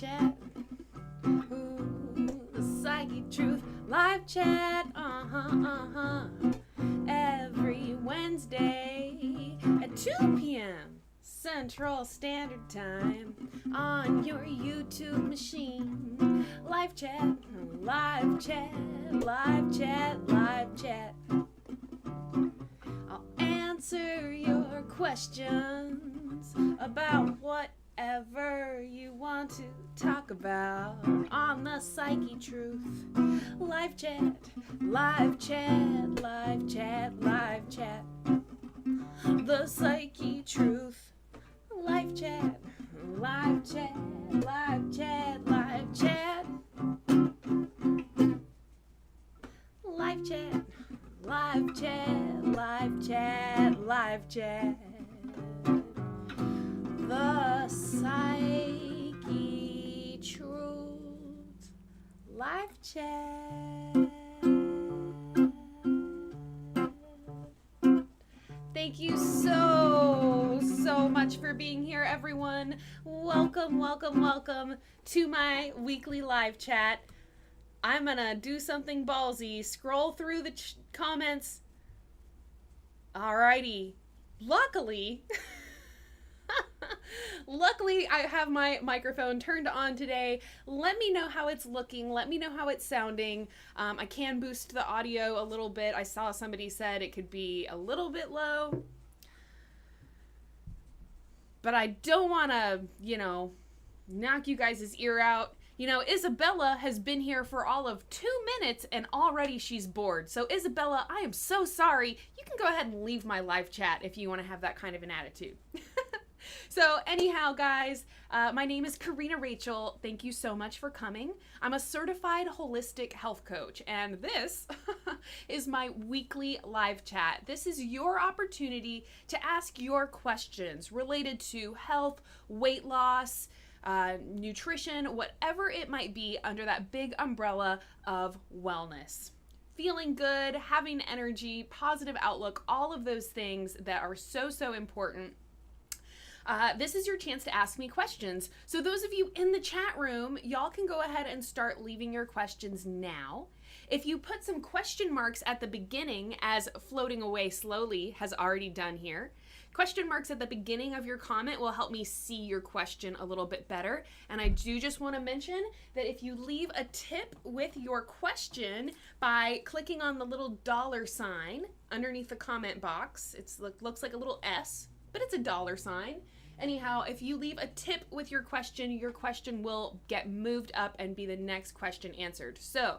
chat. Ooh, the Psychetruth live chat. Every Wednesday at 2 p.m. Central Standard Time on your YouTube machine. Live chat, live chat, live chat, live chat. I'll answer your questions about whatever you want to talk about on the Psychetruth. Live chat, live chat, live chat, live chat. The Psychetruth. Live chat, live chat, live chat, live chat. Live chat, live chat, live chat, live chat. The Psychetruth live chat. Thank you so much for being here, everyone. Welcome, welcome, welcome to my weekly live chat. I'm gonna do something ballsy, scroll through the comments. Alrighty. Luckily, I have my microphone turned on today. Let me know how it's looking. Let me know how it's sounding. I can boost the audio a little bit. I saw somebody said it could be a little bit low. But I don't want to, knock you guys' ear out. Isabella has been here for all of 2 minutes and already she's bored. So Isabella, I am so sorry. You can go ahead and leave my live chat if you want to have that kind of an attitude. So anyhow, guys, my name is Corrina Rachel. Thank you so much for coming. I'm a certified holistic health coach, and this is my weekly live chat. This is your opportunity to ask your questions related to health, weight loss, nutrition, whatever it might be under that big umbrella of wellness. Feeling good, having energy, positive outlook, all of those things that are so important. This is your chance to ask me questions. So those of you in the chat room, y'all can go ahead and start leaving your questions now. If you put some question marks at the beginning, as Floating Away Slowly has already done here, question marks at the beginning of your comment will help me see your question a little bit better. And I do just want to mention that if you leave a tip with your question by clicking on the little $sign underneath the comment box, it looks like a little S, but it's a $sign. Anyhow, if you leave a tip with your question will get moved up and be the next question answered. So,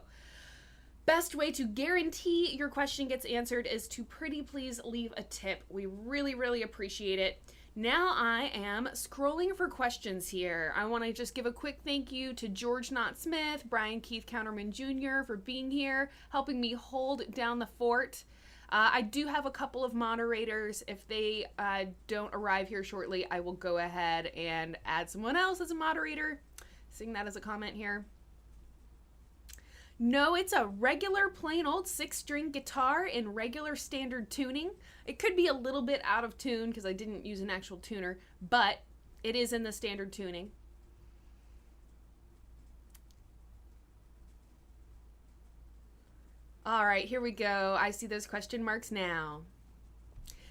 best way to guarantee your question gets answered is to pretty please leave a tip. We really appreciate it. Now I am scrolling for questions here. I want to just give a quick thank you to George Knott Smith, Brian Keith Counterman Jr. for being here, helping me hold down the fort. I do have a couple of moderators. If they don't arrive here shortly, I will go ahead and add someone else as a moderator. Seeing that as a comment here. No, it's a regular plain old 6-string guitar in regular standard tuning. It could be a little bit out of tune because I didn't use an actual tuner, but it is in the standard tuning. All right, here we go. I see those question marks now.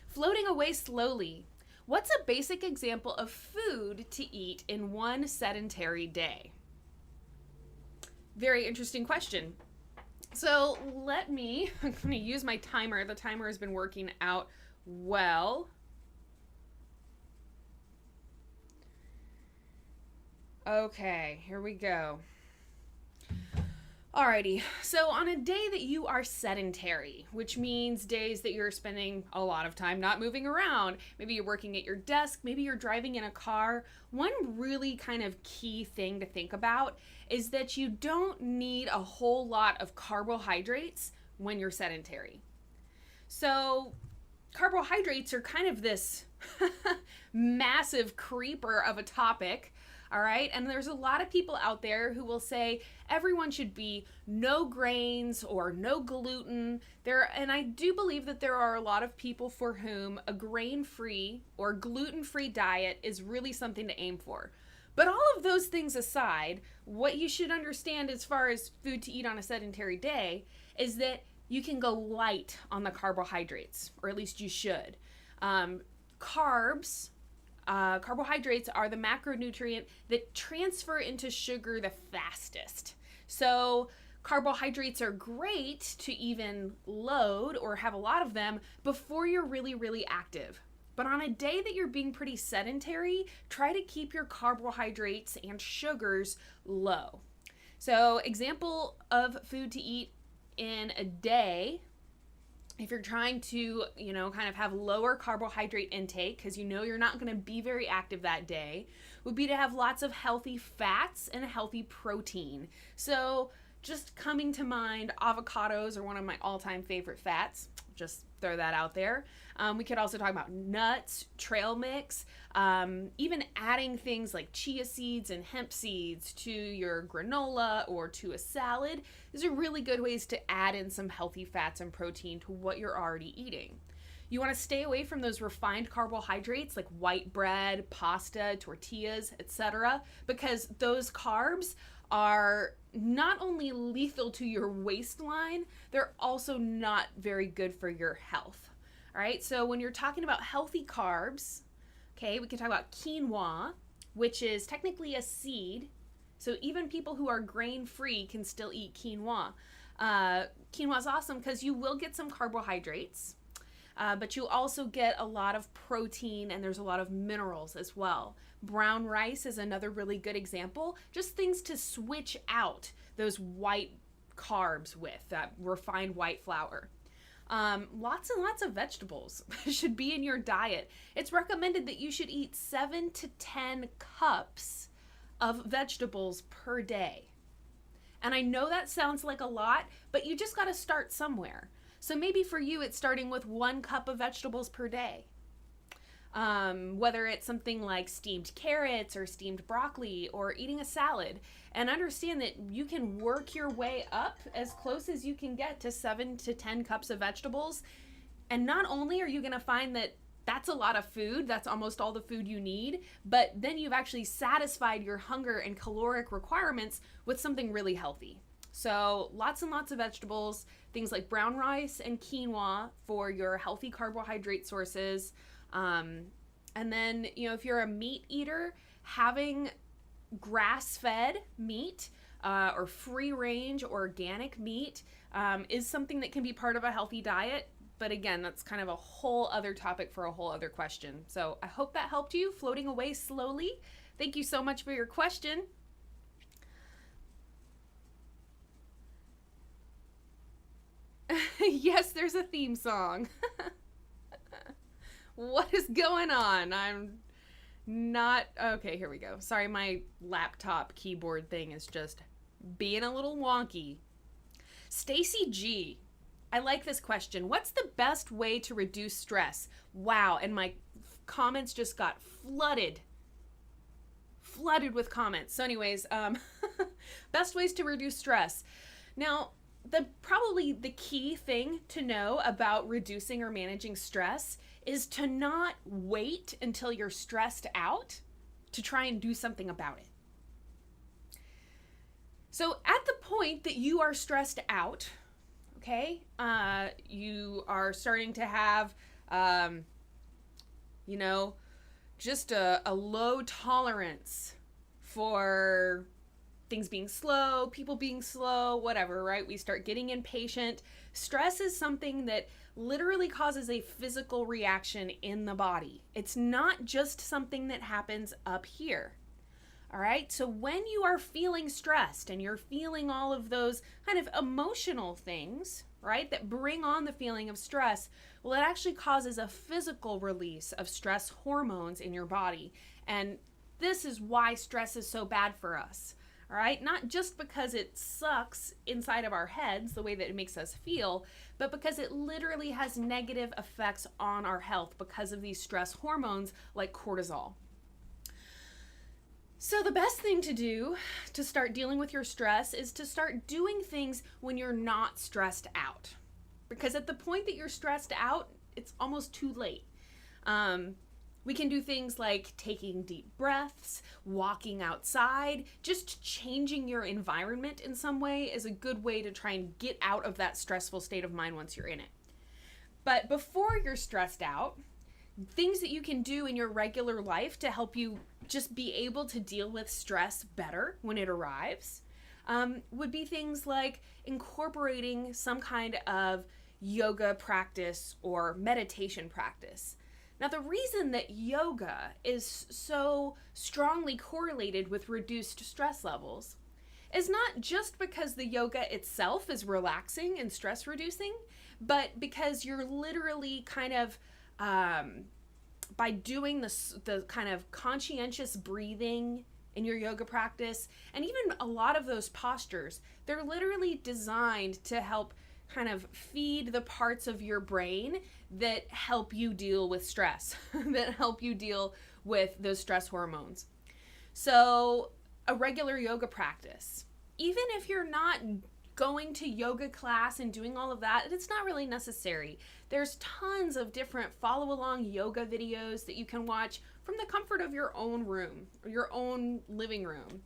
Floating Away Slowly. What's a basic example of food to eat in one sedentary day? Very interesting question. So I'm going to use my timer. The timer has been working out well. Okay, here we go. Alrighty, so on a day that you are sedentary, which means days that you're spending a lot of time not moving around, maybe you're working at your desk, maybe you're driving in a car, one really kind of key thing to think about is that you don't need a whole lot of carbohydrates when you're sedentary. So carbohydrates are kind of this massive creeper of a topic. All right. And there's a lot of people out there who will say everyone should be no grains or no gluten. And I do believe that there are a lot of people for whom a grain-free or gluten-free diet is really something to aim for. But all of those things aside, what you should understand as far as food to eat on a sedentary day is that you can go light on the carbohydrates, or at least you should. Carbohydrates are the macronutrient that transfer into sugar the fastest. So carbohydrates are great to even load or have a lot of them before you're really, really active. But on a day that you're being pretty sedentary, try to keep your carbohydrates and sugars low. So example of food to eat in a day, if you're trying to, kind of have lower carbohydrate intake because you're not going to be very active that day, would be to have lots of healthy fats and a healthy protein. So just coming to mind, avocados are one of my all-time favorite fats. Just throw that out there. We could also talk about nuts, trail mix, even adding things like chia seeds and hemp seeds to your granola or to a salad. These are really good ways to add in some healthy fats and protein to what you're already eating. You want to stay away from those refined carbohydrates like white bread, pasta, tortillas, etc., because those carbs are not only lethal to your waistline, they're also not very good for your health. All right, so when you're talking about healthy carbs, okay, we can talk about quinoa, which is technically a seed. So even people who are grain-free can still eat quinoa. Quinoa is awesome because you will get some carbohydrates, but you also get a lot of protein and there's a lot of minerals as well. Brown rice is another really good example. Just things to switch out those white carbs with, that refined white flour. Lots and lots of vegetables should be in your diet. It's recommended that you should eat 7 to 10 cups of vegetables per day. And I know that sounds like a lot, but you just got to start somewhere. So maybe for you, it's starting with 1 cup of vegetables per day. Whether it's something like steamed carrots or steamed broccoli or eating a salad, and understand that you can work your way up as close as you can get to 7 to 10 cups of vegetables. And not only are you going to find that that's a lot of food, that's almost all the food you need, but then you've actually satisfied your hunger and caloric requirements with something really healthy. So lots and lots of vegetables, things like brown rice and quinoa for your healthy carbohydrate sources. And then, if you're a meat eater, having grass-fed meat or free-range organic meat is something that can be part of a healthy diet. But again, that's kind of a whole other topic for a whole other question. So I hope that helped you, floating away slowly. Thank you so much for your question. Yes, there's a theme song. What is going on? I'm not... Okay, here we go. Sorry, my laptop keyboard thing is just being a little wonky. Stacy G. I like this question. What's the best way to reduce stress? Wow, and my comments just got flooded with comments. So anyways, best ways to reduce stress. Now, probably the key thing to know about reducing or managing stress is to not wait until you're stressed out to try and do something about it. So at the point that you are stressed out, okay, you are starting to have, just a low tolerance for things being slow, people being slow, whatever, right? We start getting impatient. Stress is something that literally causes a physical reaction in the body. It's not just something that happens up here. All right, so when you are feeling stressed and you're feeling all of those kind of emotional things, right, that bring on the feeling of stress, well, it actually causes a physical release of stress hormones in your body. And this is why stress is so bad for us. All right, not just because it sucks inside of our heads, the way that it makes us feel, but because it literally has negative effects on our health because of these stress hormones like cortisol. So the best thing to do to start dealing with your stress is to start doing things when you're not stressed out. Because at the point that you're stressed out, it's almost too late. We can do things like taking deep breaths, walking outside, just changing your environment in some way is a good way to try and get out of that stressful state of mind once you're in it. But before you're stressed out, things that you can do in your regular life to help you just be able to deal with stress better when it arrives would be things like incorporating some kind of yoga practice or meditation practice. Now, the reason that yoga is so strongly correlated with reduced stress levels is not just because the yoga itself is relaxing and stress reducing, but because you're literally kind of, by doing the kind of conscientious breathing in your yoga practice, and even a lot of those postures, they're literally designed to help kind of feed the parts of your brain that help you deal with stress, that help you deal with those stress hormones. So a regular yoga practice, even if you're not going to yoga class and doing all of that, it's not really necessary. There's tons of different follow-along yoga videos that you can watch from the comfort of your own room or your own living room.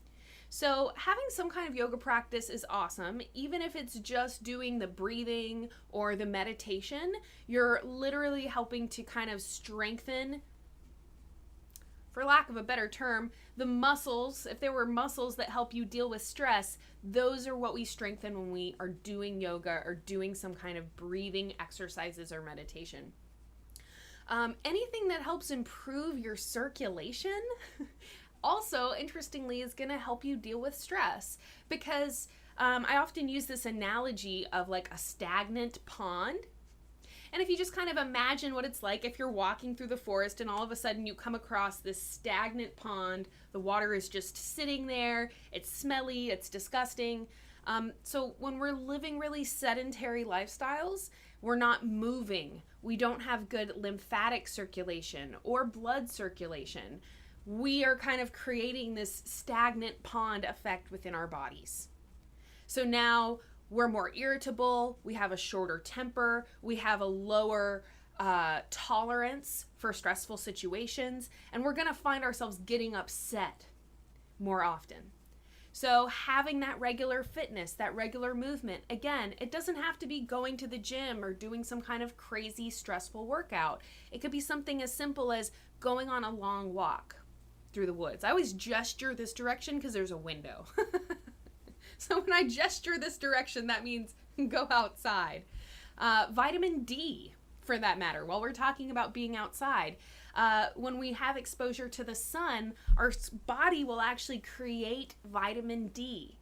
So having some kind of yoga practice is awesome. Even if it's just doing the breathing or the meditation, you're literally helping to kind of strengthen, for lack of a better term, the muscles. If there were muscles that help you deal with stress, those are what we strengthen when we are doing yoga or doing some kind of breathing exercises or meditation. Anything that helps improve your circulation also, interestingly, is going to help you deal with stress, because I often use this analogy of like a stagnant pond. And if you just kind of imagine what it's like if you're walking through the forest and all of a sudden you come across this stagnant pond, the water is just sitting there, it's smelly, it's disgusting. So when we're living really sedentary lifestyles, we're not moving. We don't have good lymphatic circulation or blood circulation. We are kind of creating this stagnant pond effect within our bodies. So now we're more irritable, we have a shorter temper, we have a lower tolerance for stressful situations, and we're going to find ourselves getting upset more often. So having that regular fitness, that regular movement, again, it doesn't have to be going to the gym or doing some kind of crazy stressful workout. It could be something as simple as going on a long walk through the woods. I always gesture this direction because there's a window. So when I gesture this direction, that means go outside. Vitamin D, for that matter, while we're talking about being outside, when we have exposure to the sun, our body will actually create vitamin D.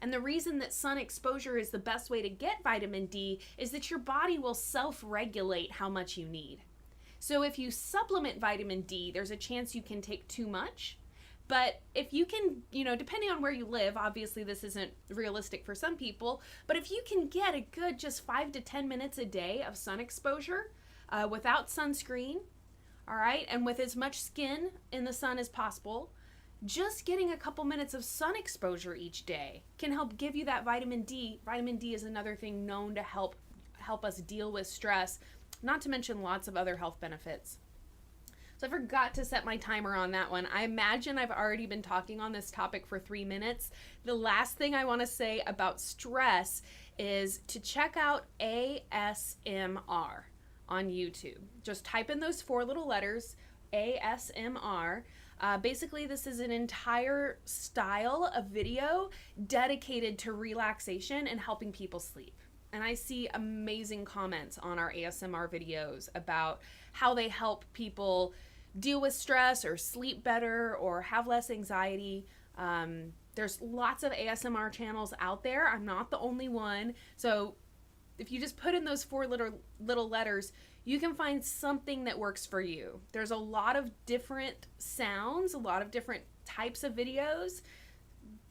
And the reason that sun exposure is the best way to get vitamin D is that your body will self-regulate how much you need. So if you supplement vitamin D, there's a chance you can take too much. But if you can, depending on where you live, obviously this isn't realistic for some people, but if you can get a good just 5 to 10 minutes a day of sun exposure without sunscreen, all right, and with as much skin in the sun as possible, just getting a couple minutes of sun exposure each day can help give you that vitamin D. Vitamin D is another thing known to help us deal with stress, not to mention lots of other health benefits. So I forgot to set my timer on that one. I imagine I've already been talking on this topic for 3 minutes. The last thing I want to say about stress is to check out ASMR on YouTube. Just type in those 4 little letters, ASMR. Basically, this is an entire style of video dedicated to relaxation and helping people sleep. And I see amazing comments on our ASMR videos about how they help people deal with stress or sleep better or have less anxiety. There's lots of ASMR channels out there. I'm not the only one. So if you just put in those 4 little letters, you can find something that works for you. There's a lot of different sounds, a lot of different types of videos.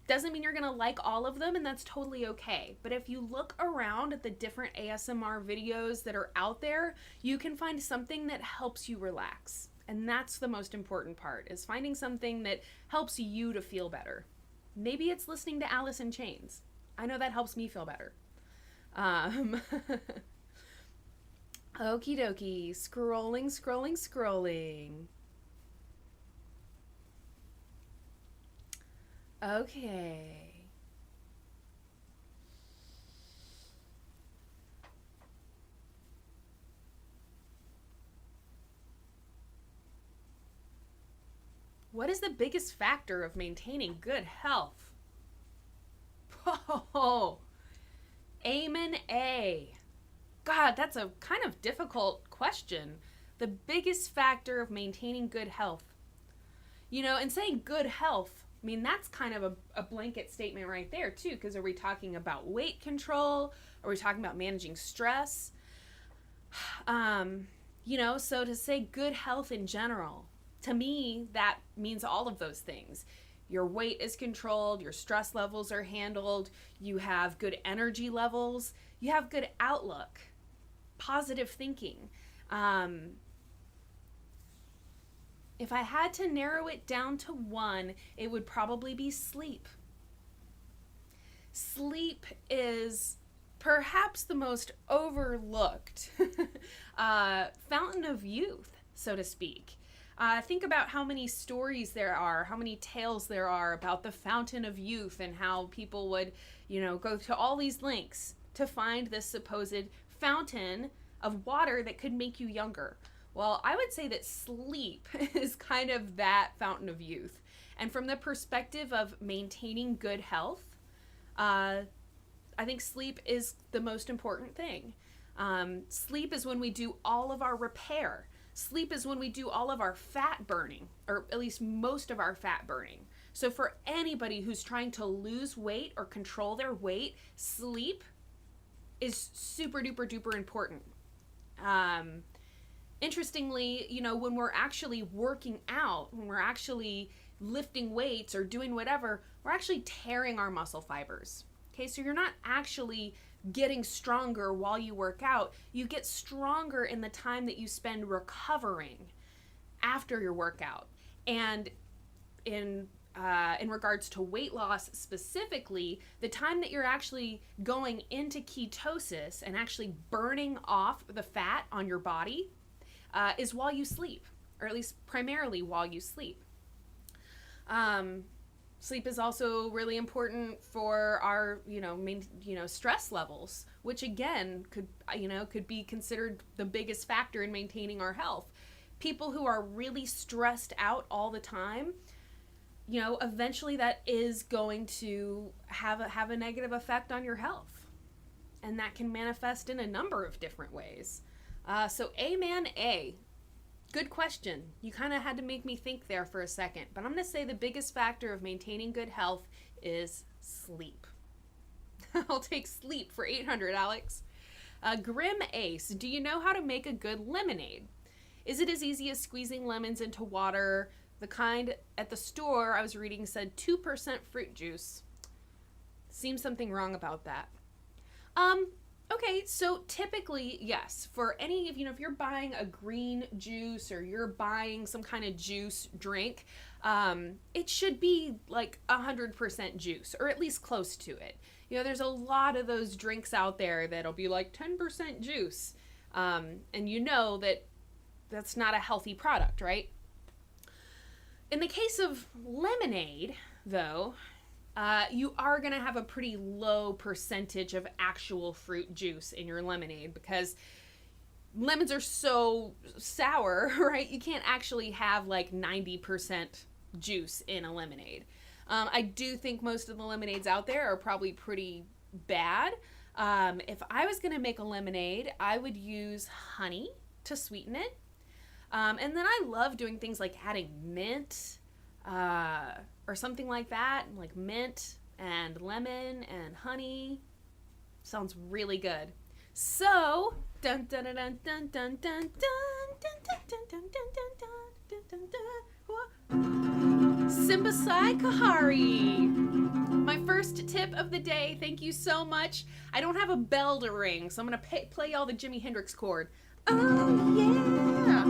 Doesn't mean you're going to like all of them, and that's totally okay. But if you look around at the different ASMR videos that are out there, you can find something that helps you relax. And that's the most important part, is finding something that helps you to feel better. Maybe it's listening to Alice in Chains. I know that helps me feel better. Okie dokie. Scrolling, scrolling, scrolling. Okay. What is the biggest factor of maintaining good health? Oh, Amen A. God, that's a kind of difficult question. The biggest factor of maintaining good health. You know, and saying good health, I mean, that's kind of a blanket statement right there, too, because are we talking about weight control? Are we talking about managing stress? You know, so to say good health in general, to me, that means all of those things. Your weight is controlled, your stress levels are handled, you have good energy levels, you have good outlook, positive thinking. If I had to narrow it down to one, it would probably be sleep. Sleep is perhaps the most overlooked fountain of youth, so to speak. Think about how many stories there are, how many tales there are about the fountain of youth and how people would, you know, go to all these lengths to find this supposed fountain of water that could make you younger. Well, I would say that sleep is kind of that fountain of youth. And from the perspective of maintaining good health, I think sleep is the most important thing. Sleep is when we do all of our repair. Sleep is when we do all of our fat burning, or at least most of our fat burning. So for anybody who's trying to lose weight or control their weight, sleep is super duper duper important. Interestingly, you know, when we're actually working out, when we're actually lifting weights or doing whatever, we're actually tearing our muscle fibers. Okay, so you're not actually getting stronger while you work out. You get stronger in the time that you spend recovering after your workout. And in regards to weight loss specifically, the time that you're actually going into ketosis and actually burning off the fat on your body is while you sleep, or at least primarily while you sleep. Sleep is also really important for our, stress levels, which again could be considered the biggest factor in maintaining our health. People who are really stressed out all the time, eventually that is going to have a negative effect on your health, and that can manifest in a number of different ways. So amen, A. Good question. You kind of had to make me think there for a second, but I'm going to say the biggest factor of maintaining good health is sleep. I'll take sleep for 800, Alex. Grim Ace, do you know how to make a good lemonade? Is it as easy as squeezing lemons into water? The kind at the store I was reading said 2% fruit juice. Seems something wrong about that. Okay, so typically, yes, for any of, if you're buying a green juice or you're buying some kind of juice drink, it should be like 100% juice, or at least close to it. There's a lot of those drinks out there that'll be like 10% juice, and that that's not a healthy product, right? In the case of lemonade, though, you are going to have a pretty low percentage of actual fruit juice in your lemonade because lemons are so sour, right? You can't actually have like 90% juice in a lemonade. I do think most of the lemonades out there are probably pretty bad. If I was going to make a lemonade, I would use honey to sweeten it. And then I love doing things like adding mint, or something like that, like mint and lemon and honey. Sounds really good. So, dun dun dun dun dun dun dun dun dun dun dun dun dun dun dun. Simba Sai Kahari. My first tip of the day. Thank you so much. I don't have a bell to ring, so I'm gonna play all the Jimi Hendrix chord. Oh yeah.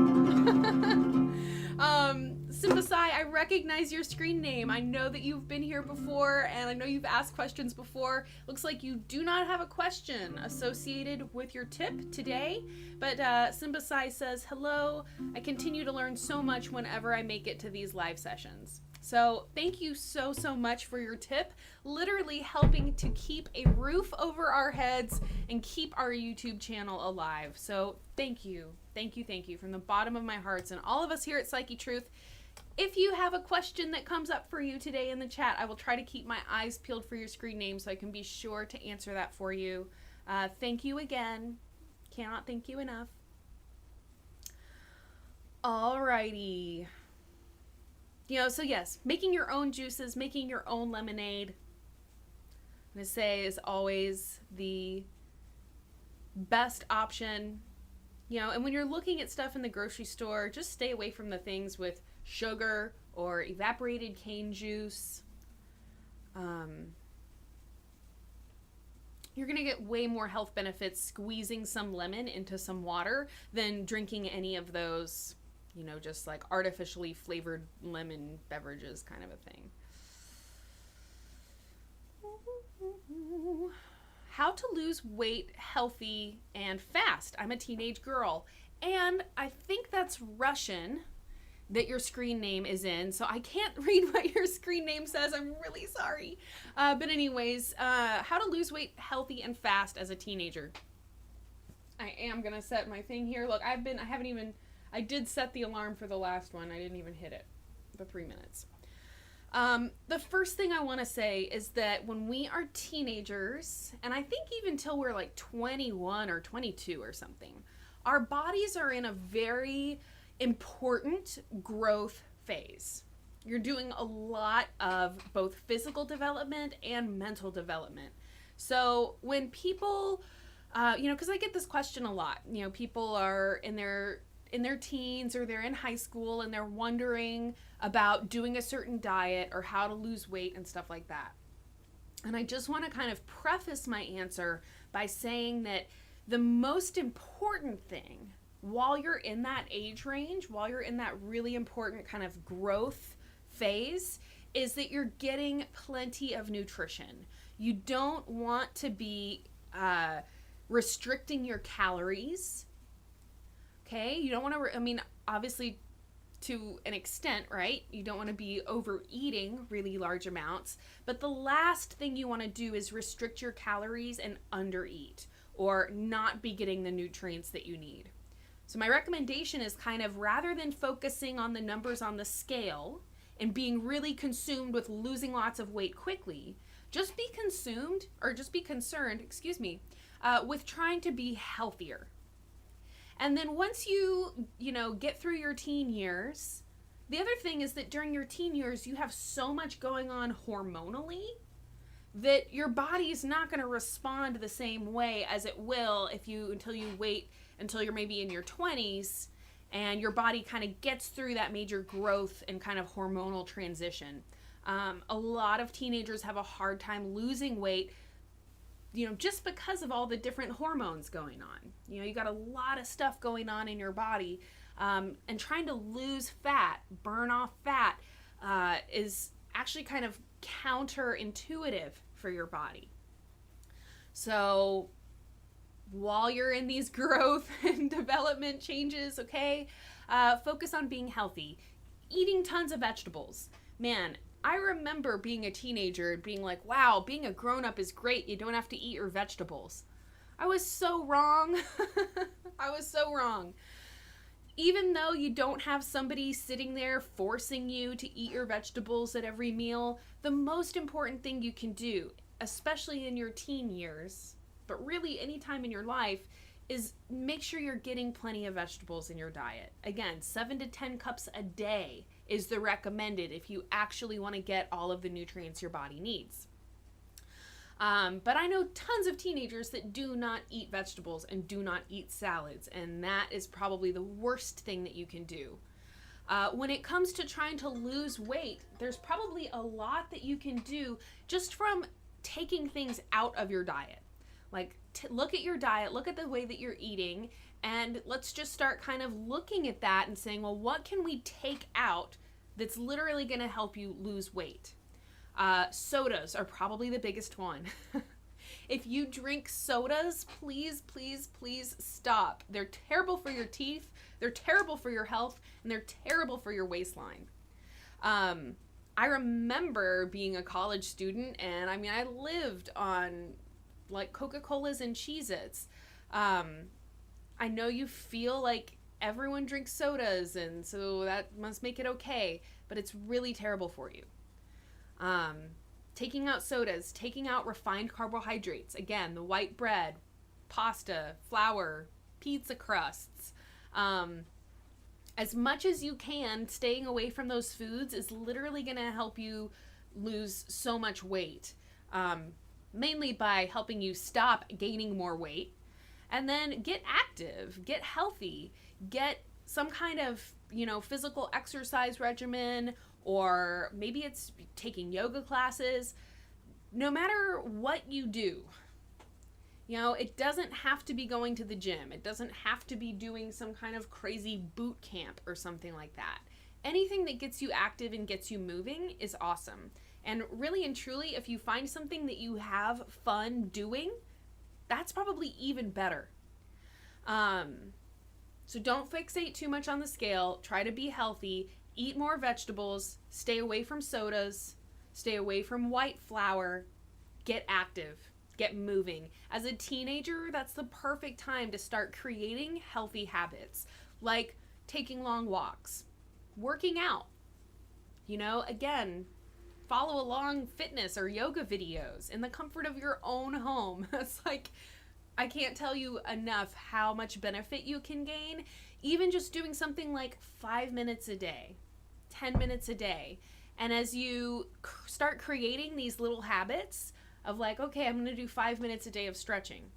Simbasai, I recognize your screen name. I know that you've been here before, and I know you've asked questions before. Looks like you do not have a question associated with your tip today, but Simbasai says, hello, I continue to learn so much whenever I make it to these live sessions. So thank you so much for your tip, literally helping to keep a roof over our heads and keep our YouTube channel alive. So thank you from the bottom of my hearts and all of us here at Psychetruth. If you have a question that comes up for you today in the chat, I will try to keep my eyes peeled for your screen name so I can be sure to answer that for you. Thank you again. Cannot thank you enough. Alrighty. So yes, making your own juices, making your own lemonade, I'm going to say, is always the best option. And when you're looking at stuff in the grocery store, just stay away from the things with sugar or evaporated cane juice. You're going to get way more health benefits squeezing some lemon into some water than drinking any of those, just like artificially flavored lemon beverages kind of a thing. How to lose weight healthy and fast. I'm a teenage girl, and I think that's Russian that your screen name is in, so I can't read what your screen name says. I'm really sorry. But anyways, how to lose weight healthy and fast as a teenager. I am gonna set my thing here. Look, I did set the alarm for the last one. I didn't even hit it, the 3 minutes. The first thing I want to say is that when we are teenagers, and I think even till we're like 21 or 22 or something, our bodies are in a very important growth phase. You're doing a lot of both physical development and mental development. So when people, because I get this question a lot, people are in their teens or they're in high school and they're wondering about doing a certain diet or how to lose weight and stuff like that. And I just want to kind of preface my answer by saying that the most important thing while you're in that age range, while you're in that really important kind of growth phase, is that you're getting plenty of nutrition. You don't want to be restricting your calories. Okay, you don't want to, obviously to an extent, right? You don't want to be overeating really large amounts, but the last thing you want to do is restrict your calories and undereat or not be getting the nutrients that you need. So my recommendation is kind of, rather than focusing on the numbers on the scale and being really consumed with losing lots of weight quickly, just be concerned with trying to be healthier. And then once you get through your teen years, the other thing is that during your teen years, you have so much going on hormonally that your body is not going to respond the same way as it will until you wait until you're maybe in your 20s and your body kind of gets through that major growth and kind of hormonal transition. A lot of teenagers have a hard time losing weight, just because of all the different hormones going on. You got a lot of stuff going on in your body, and trying to lose fat, burn off fat, is actually kind of counterintuitive for your body. So while you're in these growth and development changes, focus on being healthy, eating tons of vegetables. Man, I remember being a teenager and being like, wow, being a grown-up is great. You don't have to eat your vegetables. I was so wrong. I was so wrong. Even though you don't have somebody sitting there forcing you to eat your vegetables at every meal, the most important thing you can do, especially in your teen years, but really any time in your life, is make sure you're getting plenty of vegetables in your diet. Again, 7 to 10 cups a day is the recommended if you actually want to get all of the nutrients your body needs. But I know tons of teenagers that do not eat vegetables and do not eat salads, and that is probably the worst thing that you can do. When it comes to trying to lose weight, there's probably a lot that you can do just from taking things out of your diet. Like, look at your diet, look at the way that you're eating, and let's just start kind of looking at that and saying, well, what can we take out that's literally going to help you lose weight. Sodas are probably the biggest one. If you drink sodas, please, please, please stop. They're terrible for your teeth, they're terrible for your health, and they're terrible for your waistline. I remember being a college student, and I mean, I lived on like Coca-Colas and Cheez-Its. I know you feel like everyone drinks sodas, and so that must make it okay, but it's really terrible for you. Taking out sodas, taking out refined carbohydrates, again, the white bread, pasta, flour, pizza crusts, as much as you can, staying away from those foods is literally going to help you lose so much weight, mainly by helping you stop gaining more weight, and then get active, get healthy, get some kind of, physical exercise regimen, or maybe it's taking yoga classes. No matter what you do, it doesn't have to be going to the gym. It doesn't have to be doing some kind of crazy boot camp or something like that. Anything that gets you active and gets you moving is awesome. And really and truly, if you find something that you have fun doing, that's probably even better. So don't fixate too much on the scale. Try to be healthy. Eat more vegetables. Stay away from sodas. Stay away from white flour. Get active. Get moving. As a teenager, that's the perfect time to start creating healthy habits, like taking long walks, working out. Again, follow along fitness or yoga videos in the comfort of your own home. It's like, I can't tell you enough how much benefit you can gain, even just doing something like 5 minutes a day, 10 minutes a day. And as you start creating these little habits of like, okay, I'm going to do 5 minutes a day of stretching,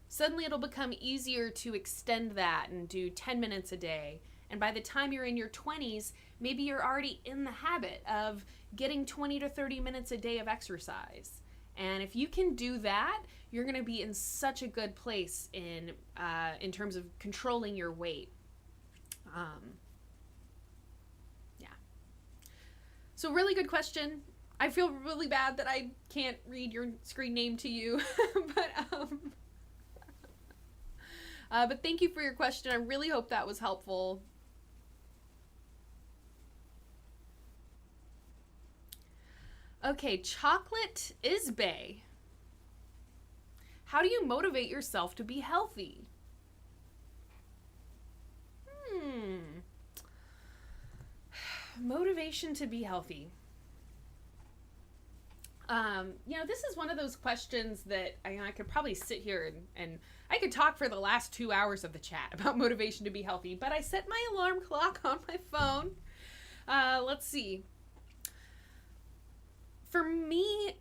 suddenly it'll become easier to extend that and do 10 minutes a day. And by the time you're in your 20s, maybe you're already in the habit of getting 20 to 30 minutes a day of exercise. And if you can do that, you're going to be in such a good place in terms of controlling your weight. Yeah. So really good question. I feel really bad that I can't read your screen name to you, but thank you for your question. I really hope that was helpful. Okay, Chocolate Isbay. How do you motivate yourself to be healthy? Motivation to be healthy. This is one of those questions that I could probably sit here and I could talk for the last 2 hours of the chat about motivation to be healthy, but I set my alarm clock on my phone. Let's see. For me,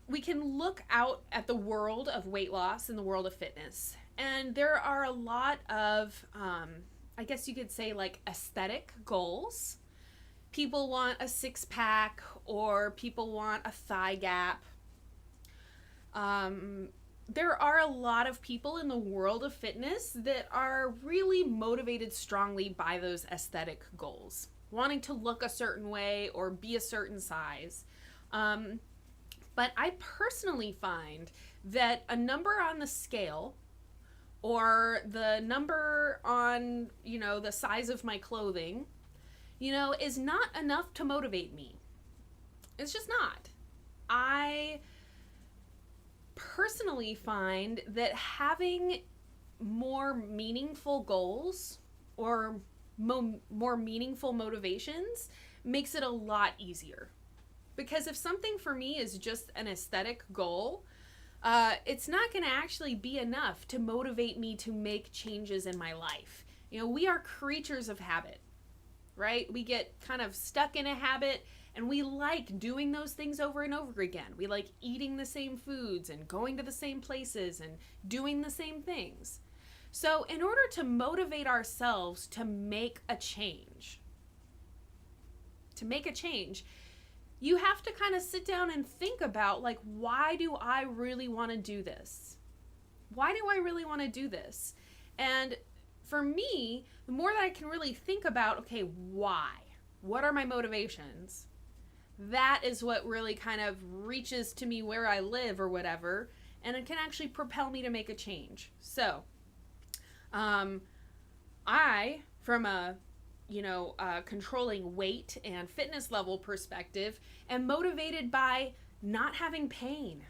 we can look out at the world of weight loss and the world of fitness, and there are a lot of, I guess you could say, like, aesthetic goals. People want a six-pack, or people want a thigh gap. There are a lot of people in the world of fitness that are really motivated strongly by those aesthetic goals, wanting to look a certain way or be a certain size. But I personally find that a number on the scale, or the number on, the size of my clothing, is not enough to motivate me. It's just not. I personally find that having more meaningful goals or more meaningful motivations makes it a lot easier. Because if something for me is just an aesthetic goal, it's not going to actually be enough to motivate me to make changes in my life. We are creatures of habit, right? We get kind of stuck in a habit, and we like doing those things over and over again. We like eating the same foods and going to the same places and doing the same things. So in order to motivate ourselves to make a change, you have to kind of sit down and think about, like, why do I really want to do this? Why do I really want to do this? And for me, the more that I can really think about, okay, why? what are my motivations? That is what really kind of reaches to me where I live or whatever, and it can actually propel me to make a change. So, I, from a controlling weight and fitness level perspective, am motivated by not having pain.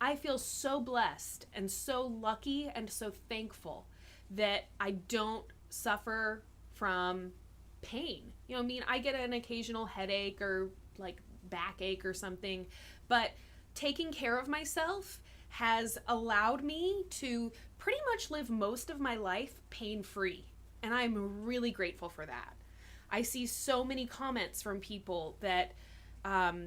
I feel so blessed and so lucky and so thankful that I don't suffer from pain. I get an occasional headache or like backache or something, but taking care of myself has allowed me to pretty much live most of my life pain-free. And I'm really grateful for that. I see so many comments from people that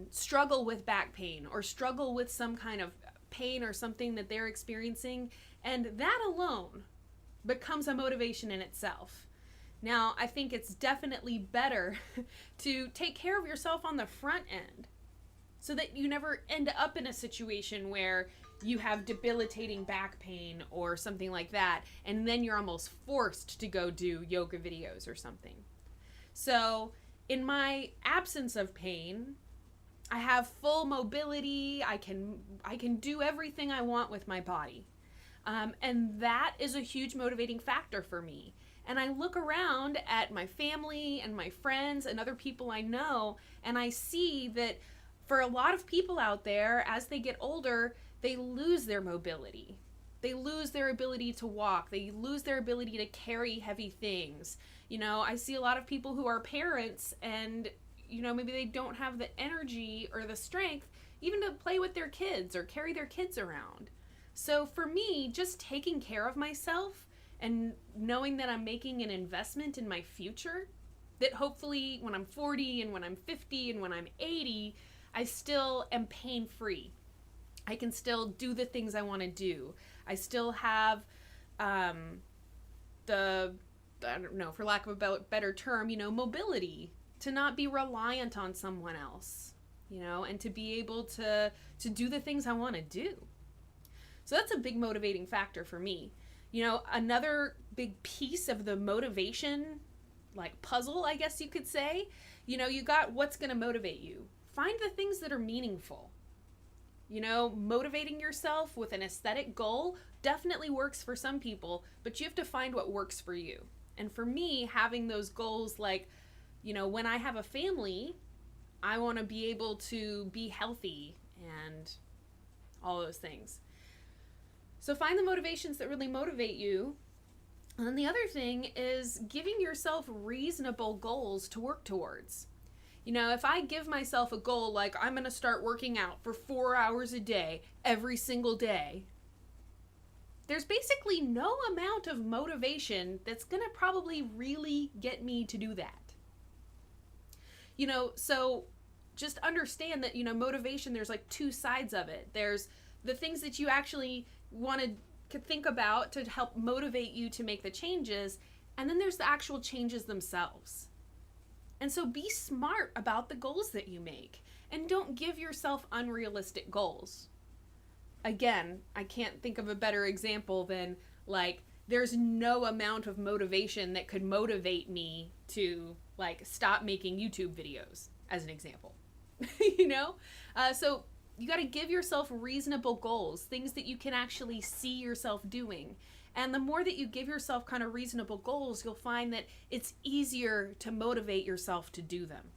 struggle with back pain or struggle with some kind of pain or something that they're experiencing, and that alone becomes a motivation in itself. Now, I think it's definitely better to take care of yourself on the front end so that you never end up in a situation where you have debilitating back pain or something like that, and then you're almost forced to go do yoga videos or something. So, in my absence of pain, I have full mobility. I can do everything I want with my body. And that is a huge motivating factor for me. And I look around at my family and my friends and other people I know, and I see that for a lot of people out there, as they get older, they lose their mobility. They lose their ability to walk. They lose their ability to carry heavy things. I see a lot of people who are parents and maybe they don't have the energy or the strength even to play with their kids or carry their kids around. So for me, just taking care of myself and knowing that I'm making an investment in my future, that hopefully when I'm 40 and when I'm 50 and when I'm 80, I still am pain-free. I can still do the things I want to do. I still have I don't know, for lack of a better term, mobility, to not be reliant on someone else, and to be able to do the things I want to do. So that's a big motivating factor for me. Another big piece of the motivation, like puzzle, I guess you could say, you got what's going to motivate you. Find the things that are meaningful. Motivating yourself with an aesthetic goal definitely works for some people, but you have to find what works for you. And for me, having those goals like, when I have a family, I want to be able to be healthy and all those things. So find the motivations that really motivate you. And then the other thing is giving yourself reasonable goals to work towards. If I give myself a goal like I'm going to start working out for 4 hours a day, every single day, there's basically no amount of motivation that's going to probably really get me to do that. So just understand that, motivation, there's like two sides of it. There's the things that you actually want to think about to help motivate you to make the changes, and then there's the actual changes themselves. And so be smart about the goals that you make, and don't give yourself unrealistic goals. Again, I can't think of a better example than like there's no amount of motivation that could motivate me to like stop making YouTube videos, as an example. So you got to give yourself reasonable goals, things that you can actually see yourself doing. And the more that you give yourself kind of reasonable goals, you'll find that it's easier to motivate yourself to do them.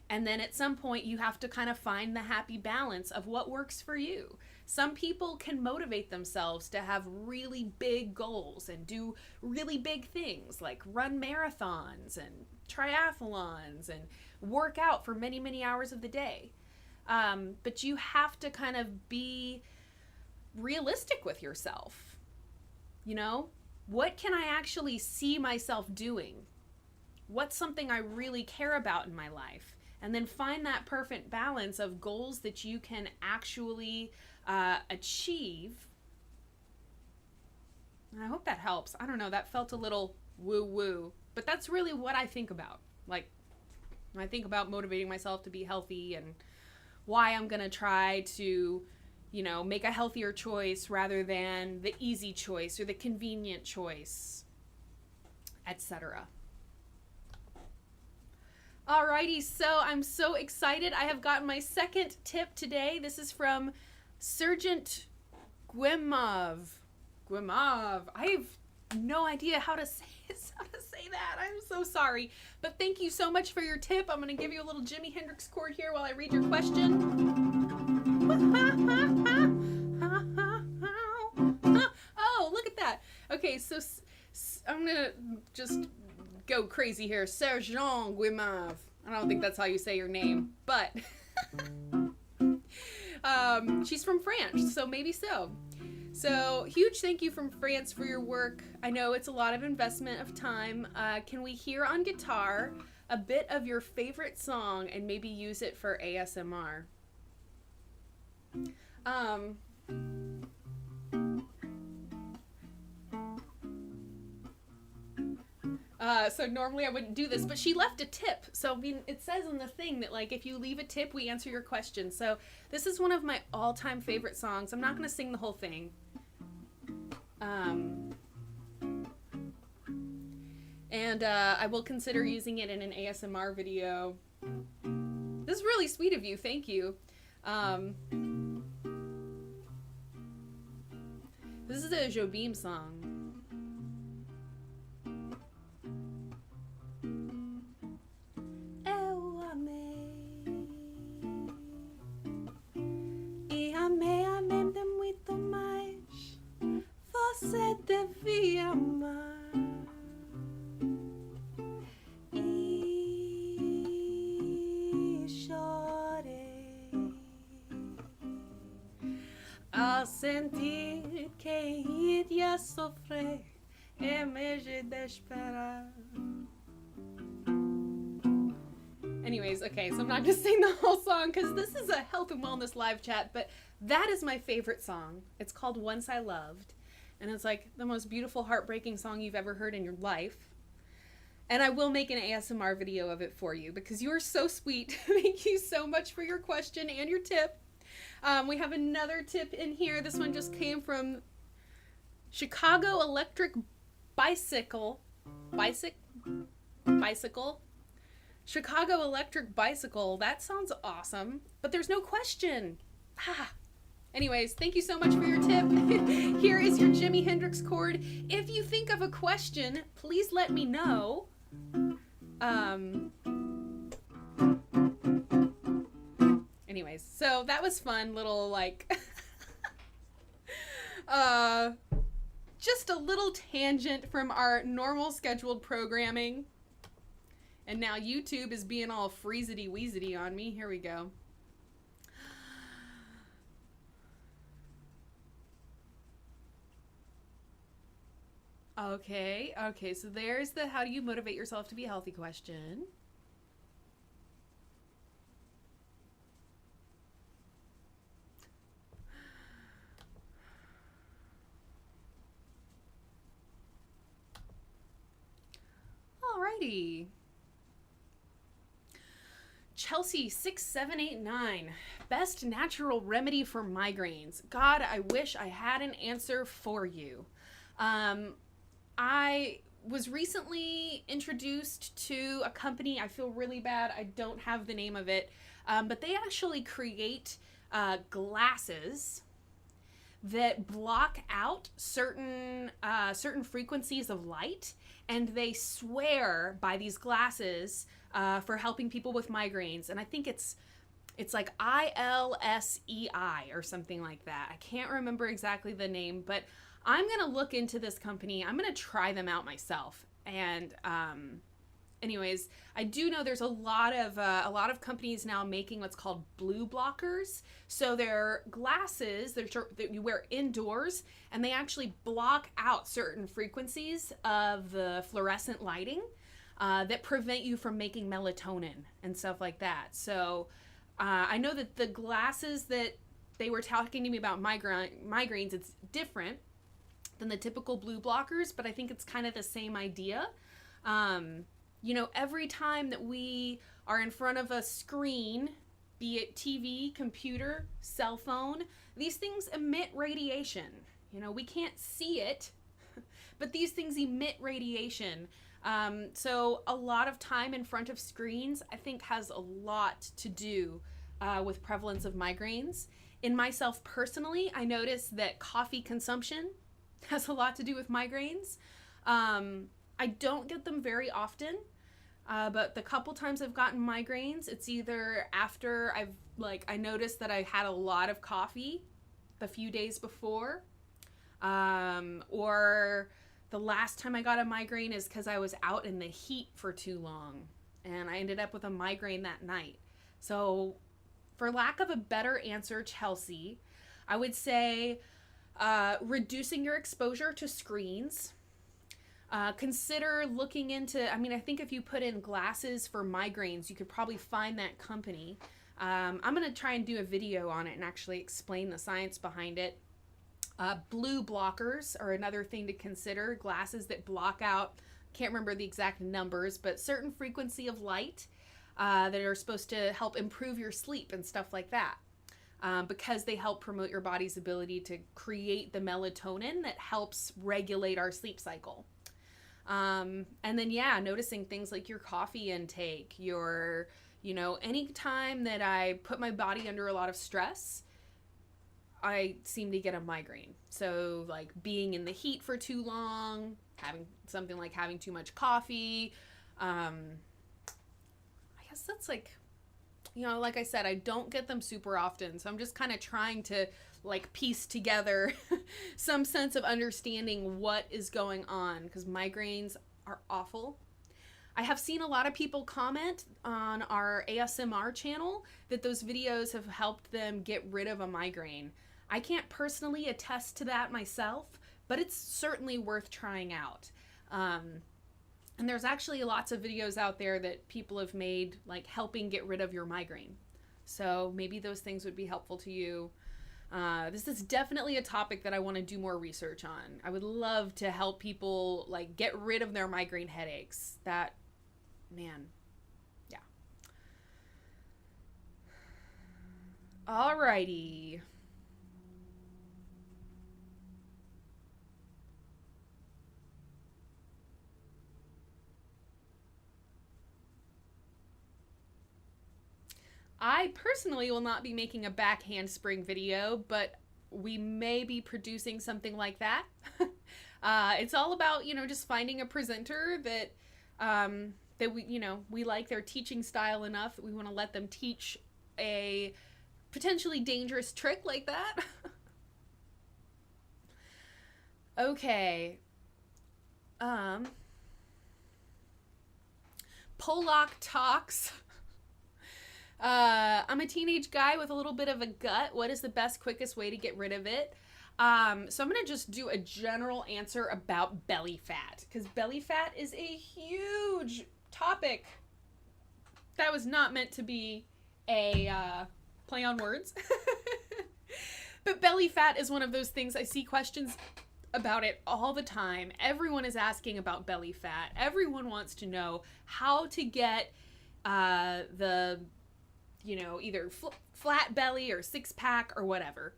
And then at some point you have to kind of find the happy balance of what works for you. Some people can motivate themselves to have really big goals and do really big things like run marathons and triathlons and work out for many, many hours of the day. But you have to kind of be realistic with yourself. What can I actually see myself doing? What's something I really care about in my life? And then find that perfect balance of goals that you can actually achieve. And I hope that helps. I don't know, that felt a little woo-woo, but that's really what I think about. Like, when I think about motivating myself to be healthy and why I'm going to try to, make a healthier choice rather than the easy choice or the convenient choice, etc. Alrighty, so I'm so excited. I have gotten my second tip today. This is from Sergeant Gwimov. I have no idea how to say that. I'm so sorry. But thank you so much for your tip. I'm going to give you a little Jimi Hendrix chord here while I read your question. Oh, look at that. Okay, so I'm going to just go crazy here. Sergeant Gwimov. I don't think that's how you say your name, but she's from France, so maybe so. So, huge thank you from France for your work. I know it's a lot of investment of time. Can we hear on guitar a bit of your favorite song and maybe use it for ASMR? So normally I wouldn't do this, but she left a tip. So I mean, it says in the thing that like if you leave a tip, we answer your question. So this is one of my all-time favorite songs. I'm not going to sing the whole thing. And I will consider using it in an ASMR video. This is really sweet of you. Thank you. This is a Jobim song. Você devia amar e chorei ao sentir que iria sofrer em vez de esperar. Anyways, okay, so I'm not just singing the whole song because this is a health and wellness live chat, but that is my favorite song. It's called Once I Loved. And it's like the most beautiful, heartbreaking song you've ever heard in your life. And I will make an ASMR video of it for you because you are so sweet. Thank you so much for your question and your tip. We have another tip in here. This one just came from Chicago Electric Bicycle. Chicago Electric Bicycle. That sounds awesome. But there's no question. Anyways, thank you so much for your tip. Here is your Jimi Hendrix chord. If you think of a question, please let me know. Anyways, so that was fun. Little like, just a little tangent from our normal scheduled programming. And now YouTube is being all freezity-weezity on me. Here we go. Okay, so there's the how do you motivate yourself to be healthy question. Alrighty. Chelsea 6789. Best natural remedy for migraines. God, I wish I had an answer for you. I was recently introduced to a company. I feel really bad. I don't have the name of it. But they actually create glasses that block out certain frequencies of light. And they swear by these glasses for helping people with migraines. And I think it's like ILSEI or something like that. I can't remember exactly the name, but I'm going to look into this company. I'm going to try them out myself. And anyways, I do know there's a lot of companies now making what's called blue blockers. So they're glasses that you wear indoors, and they actually block out certain frequencies of the fluorescent lighting that prevent you from making melatonin and stuff like that. So I know that the glasses that they were talking to me about migraines, it's different than the typical blue blockers, but I think it's kind of the same idea. You know, every time that we are in front of a screen, be it TV, computer, cell phone, these things emit radiation. You know, we can't see it, but these things emit radiation. So a lot of time in front of screens, I think, has a lot to do with prevalence of migraines. In myself personally, I noticed that coffee consumption has a lot to do with migraines. I don't get them very often, but the couple times I've gotten migraines, it's either after I noticed that I had a lot of coffee the few days before, or the last time I got a migraine is because I was out in the heat for too long and I ended up with a migraine that night. So for lack of a better answer, Chelsea, I would say reducing your exposure to screens. Consider looking into, I think if you put in glasses for migraines, you could probably find that company. I'm going to try and do a video on it and actually explain the science behind it. Blue blockers are another thing to consider. Glasses that block out, can't remember the exact numbers, but certain frequency of light that are supposed to help improve your sleep and stuff like that. Because they help promote your body's ability to create the melatonin that helps regulate our sleep cycle. And then, noticing things like your coffee intake, any time that I put my body under a lot of stress, I seem to get a migraine. So like being in the heat for too long, having something like having too much coffee. I guess that's like I said, I don't get them super often. So I'm just kind of trying to piece together some sense of understanding what is going on, because migraines are awful. I have seen a lot of people comment on our ASMR channel that those videos have helped them get rid of a migraine. I can't personally attest to that myself, but it's certainly worth trying out. And there's actually lots of videos out there that people have made, helping get rid of your migraine. So maybe those things would be helpful to you. This is definitely a topic that I want to do more research on. I would love to help people, get rid of their migraine headaches. Man. Yeah. Alrighty. I personally will not be making a back handspring video, but we may be producing something like that. It's all about, just finding a presenter that we like their teaching style enough that we want to let them teach a potentially dangerous trick like that. Okay. Pollock talks. I'm a teenage guy with a little bit of a gut. What is the best, quickest way to get rid of it? So I'm going to just do a general answer about belly fat, because belly fat is a huge topic. That was not meant to be a play on words. But belly fat is one of those things. I see questions about it all the time. Everyone is asking about belly fat. Everyone wants to know how to get either flat belly or six-pack or whatever.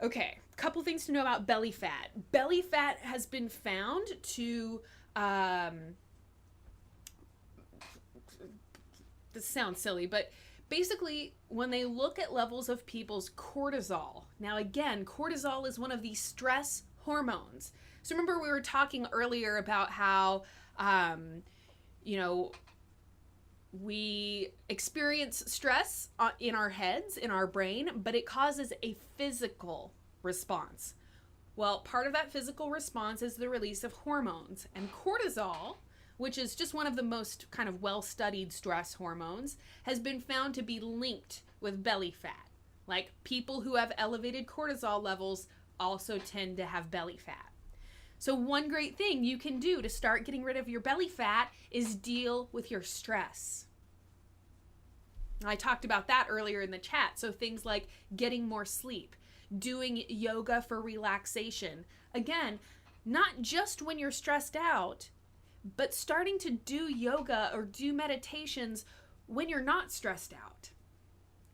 Okay, a couple things to know about belly fat. Belly fat has been found to, this sounds silly, but basically when they look at levels of people's cortisol. Now again, cortisol is one of the stress hormones. So remember we were talking earlier about how, we experience stress in our heads, in our brain, but it causes a physical response. Well, part of that physical response is the release of hormones. And cortisol, which is just one of the most kind of well-studied stress hormones, has been found to be linked with belly fat. Like, people who have elevated cortisol levels also tend to have belly fat. So one great thing you can do to start getting rid of your belly fat is deal with your stress. I talked about that earlier in the chat. So things like getting more sleep, doing yoga for relaxation. Again, not just when you're stressed out, but starting to do yoga or do meditations when you're not stressed out,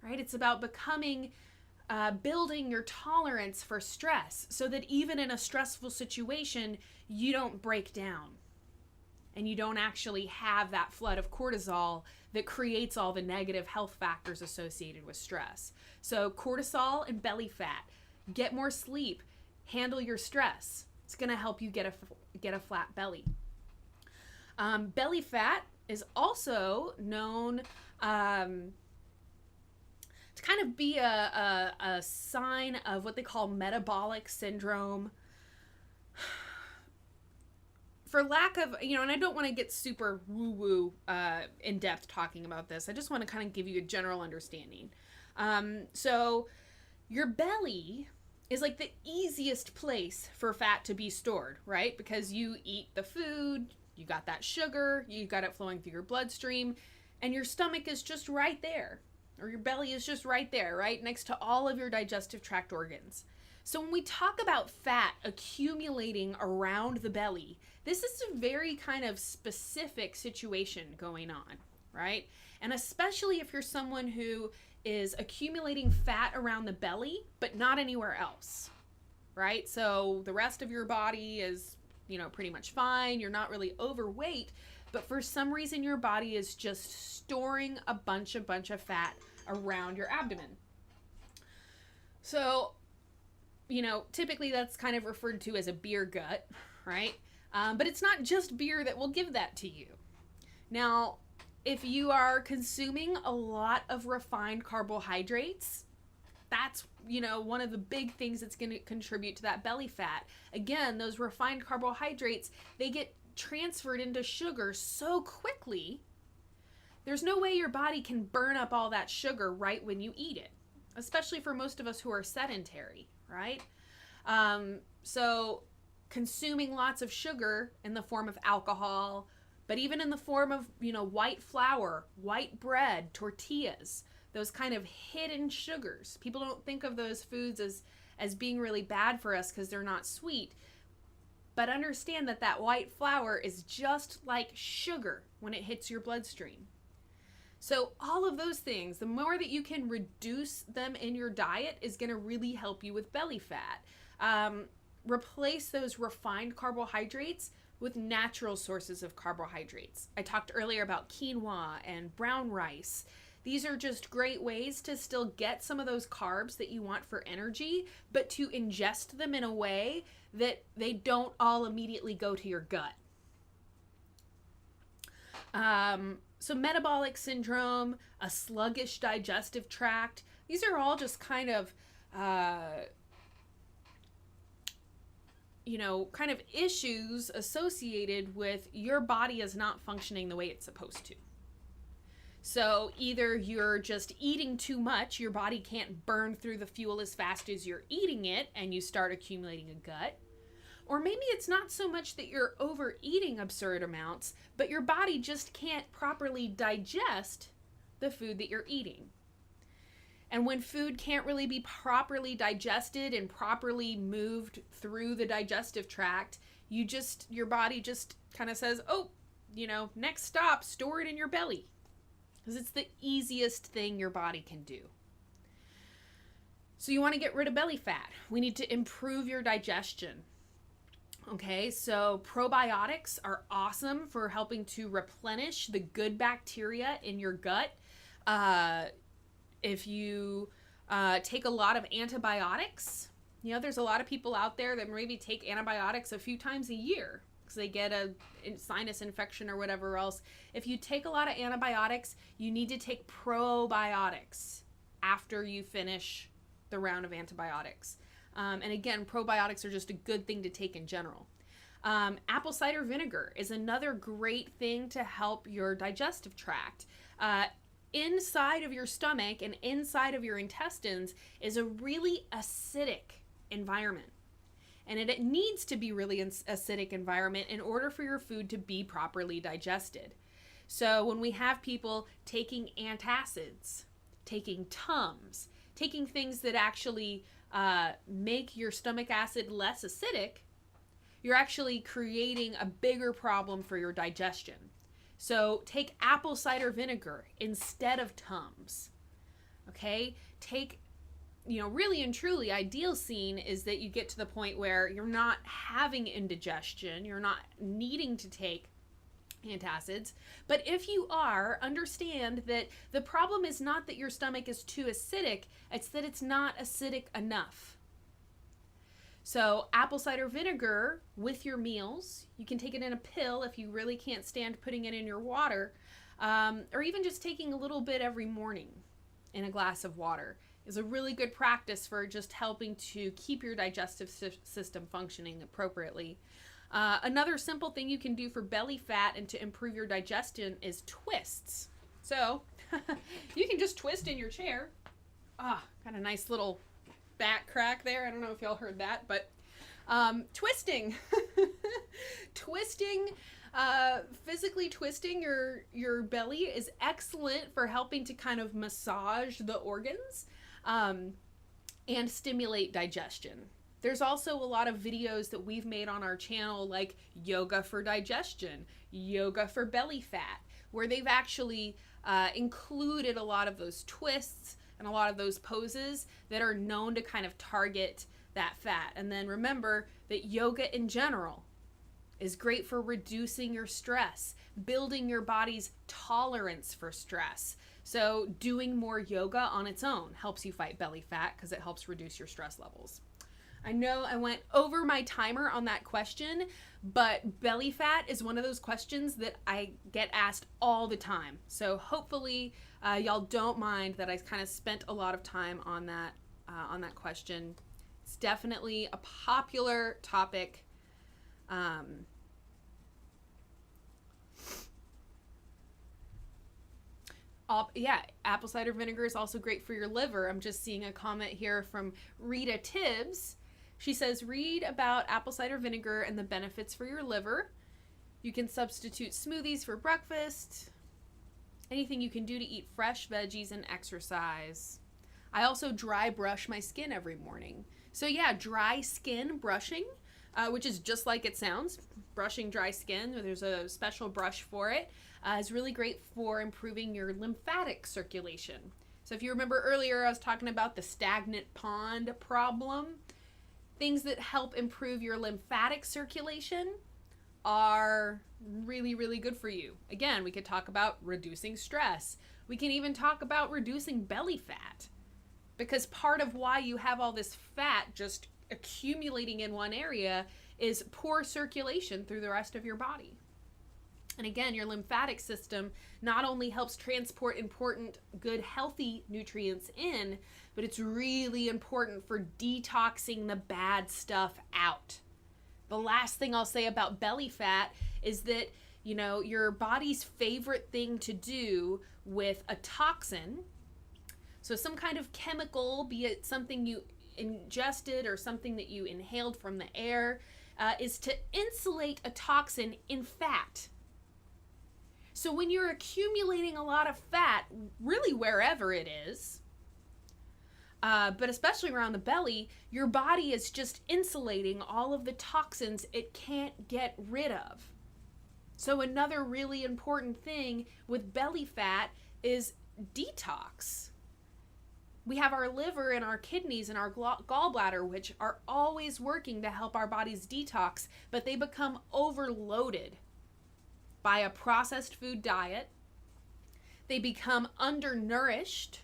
right? It's about building your tolerance for stress so that even in a stressful situation, you don't break down. and you don't actually have that flood of cortisol that creates all the negative health factors associated with stress. So cortisol and belly fat, get more sleep, handle your stress. It's going to help you get a flat belly. Belly fat is also known to kind of be a sign of what they call metabolic syndrome. For lack of, and I don't want to get super woo-woo in depth talking about this. I just want to kind of give you a general understanding. So your belly is like the easiest place for fat to be stored, right? Because you eat the food, you got that sugar, you got it flowing through your bloodstream, and your stomach is just right there, or your belly is just right there, right next to all of your digestive tract organs. So when we talk about fat accumulating around the belly, this is a very kind of specific situation going on, right? And especially if you're someone who is accumulating fat around the belly, but not anywhere else, right? So the rest of your body is, pretty much fine. You're not really overweight, but for some reason your body is just storing a bunch of fat around your abdomen. So, typically that's kind of referred to as a beer gut, right? But it's not just beer that will give that to you. Now, if you are consuming a lot of refined carbohydrates, that's, one of the big things that's going to contribute to that belly fat. Again, those refined carbohydrates, they get transferred into sugar so quickly, there's no way your body can burn up all that sugar right when you eat it, especially for most of us who are sedentary, right? So consuming lots of sugar in the form of alcohol, but even in the form of, white flour, white bread, tortillas, those kind of hidden sugars. People don't think of those foods as being really bad for us because they're not sweet. But understand that white flour is just like sugar when it hits your bloodstream. So all of those things, the more that you can reduce them in your diet is going to really help you with belly fat. Replace those refined carbohydrates with natural sources of carbohydrates. I talked earlier about quinoa and brown rice. These are just great ways to still get some of those carbs that you want for energy, but to ingest them in a way that they don't all immediately go to your gut. So metabolic syndrome, a sluggish digestive tract, these are all just kind of issues associated with your body is not functioning the way it's supposed to. So either you're just eating too much, your body can't burn through the fuel as fast as you're eating it, and you start accumulating a gut. Or maybe it's not so much that you're overeating absurd amounts, but your body just can't properly digest the food that you're eating. And when food can't really be properly digested and properly moved through the digestive tract, your body just kind of says, next stop, store it in your belly. Because it's the easiest thing your body can do. So you want to get rid of belly fat. We need to improve your digestion. Okay, so probiotics are awesome for helping to replenish the good bacteria in your gut. If you take a lot of antibiotics, there's a lot of people out there that maybe take antibiotics a few times a year because they get a sinus infection or whatever else. If you take a lot of antibiotics, you need to take probiotics after you finish the round of antibiotics. And again, probiotics are just a good thing to take in general. Apple cider vinegar is another great thing to help your digestive tract. Inside of your stomach and inside of your intestines is a really acidic environment. And it needs to be really acidic environment in order for your food to be properly digested. So when we have people taking antacids, taking Tums, taking things that actually make your stomach acid less acidic, you're actually creating a bigger problem for your digestion. So take apple cider vinegar instead of Tums. Okay? Take, really and truly, ideal scene is that you get to the point where you're not having indigestion, you're not needing to take antacids. But if you are, understand that the problem is not that your stomach is too acidic, it's that it's not acidic enough. So apple cider vinegar with your meals, you can take it in a pill if you really can't stand putting it in your water, or even just taking a little bit every morning in a glass of water is a really good practice for just helping to keep your digestive system functioning appropriately. Another simple thing you can do for belly fat and to improve your digestion is twists. So you can just twist in your chair. Got a nice little back crack there. I don't know if y'all heard that, but twisting. Physically twisting your belly is excellent for helping to kind of massage the organs and stimulate digestion. There's also a lot of videos that we've made on our channel, like yoga for digestion, yoga for belly fat, where they've actually included a lot of those twists and a lot of those poses that are known to kind of target that fat. And then remember that yoga in general is great for reducing your stress, building your body's tolerance for stress. So doing more yoga on its own helps you fight belly fat because it helps reduce your stress levels. I know I went over my timer on that question, but belly fat is one of those questions that I get asked all the time. So hopefully y'all don't mind that I kind of spent a lot of time on that question. It's definitely a popular topic. Apple cider vinegar is also great for your liver. I'm just seeing a comment here from Rita Tibbs. She says, read about apple cider vinegar and the benefits for your liver. You can substitute smoothies for breakfast. Anything you can do to eat fresh veggies and exercise. I also dry brush my skin every morning. So yeah, dry skin brushing, which is just like it sounds, brushing dry skin. There's a special brush for it. Is really great for improving your lymphatic circulation. So if you remember earlier, I was talking about the stagnant pond problem. Things that help improve your lymphatic circulation are really, really good for you. Again, we could talk about reducing stress. We can even talk about reducing belly fat, because part of why you have all this fat just accumulating in one area is poor circulation through the rest of your body. And again, your lymphatic system not only helps transport important, good, healthy nutrients in, but it's really important for detoxing the bad stuff out. The last thing I'll say about belly fat is that, you know, your body's favorite thing to do with a toxin, so some kind of chemical, be it something you ingested or something that you inhaled from the air, is to insulate a toxin in fat. So when you're accumulating a lot of fat, really wherever it is, but especially around the belly, your body is just insulating all of the toxins it can't get rid of. So another really important thing with belly fat is detox. We have our liver and our kidneys and our gallbladder, which are always working to help our bodies detox, but they become overloaded by a processed food diet. They become undernourished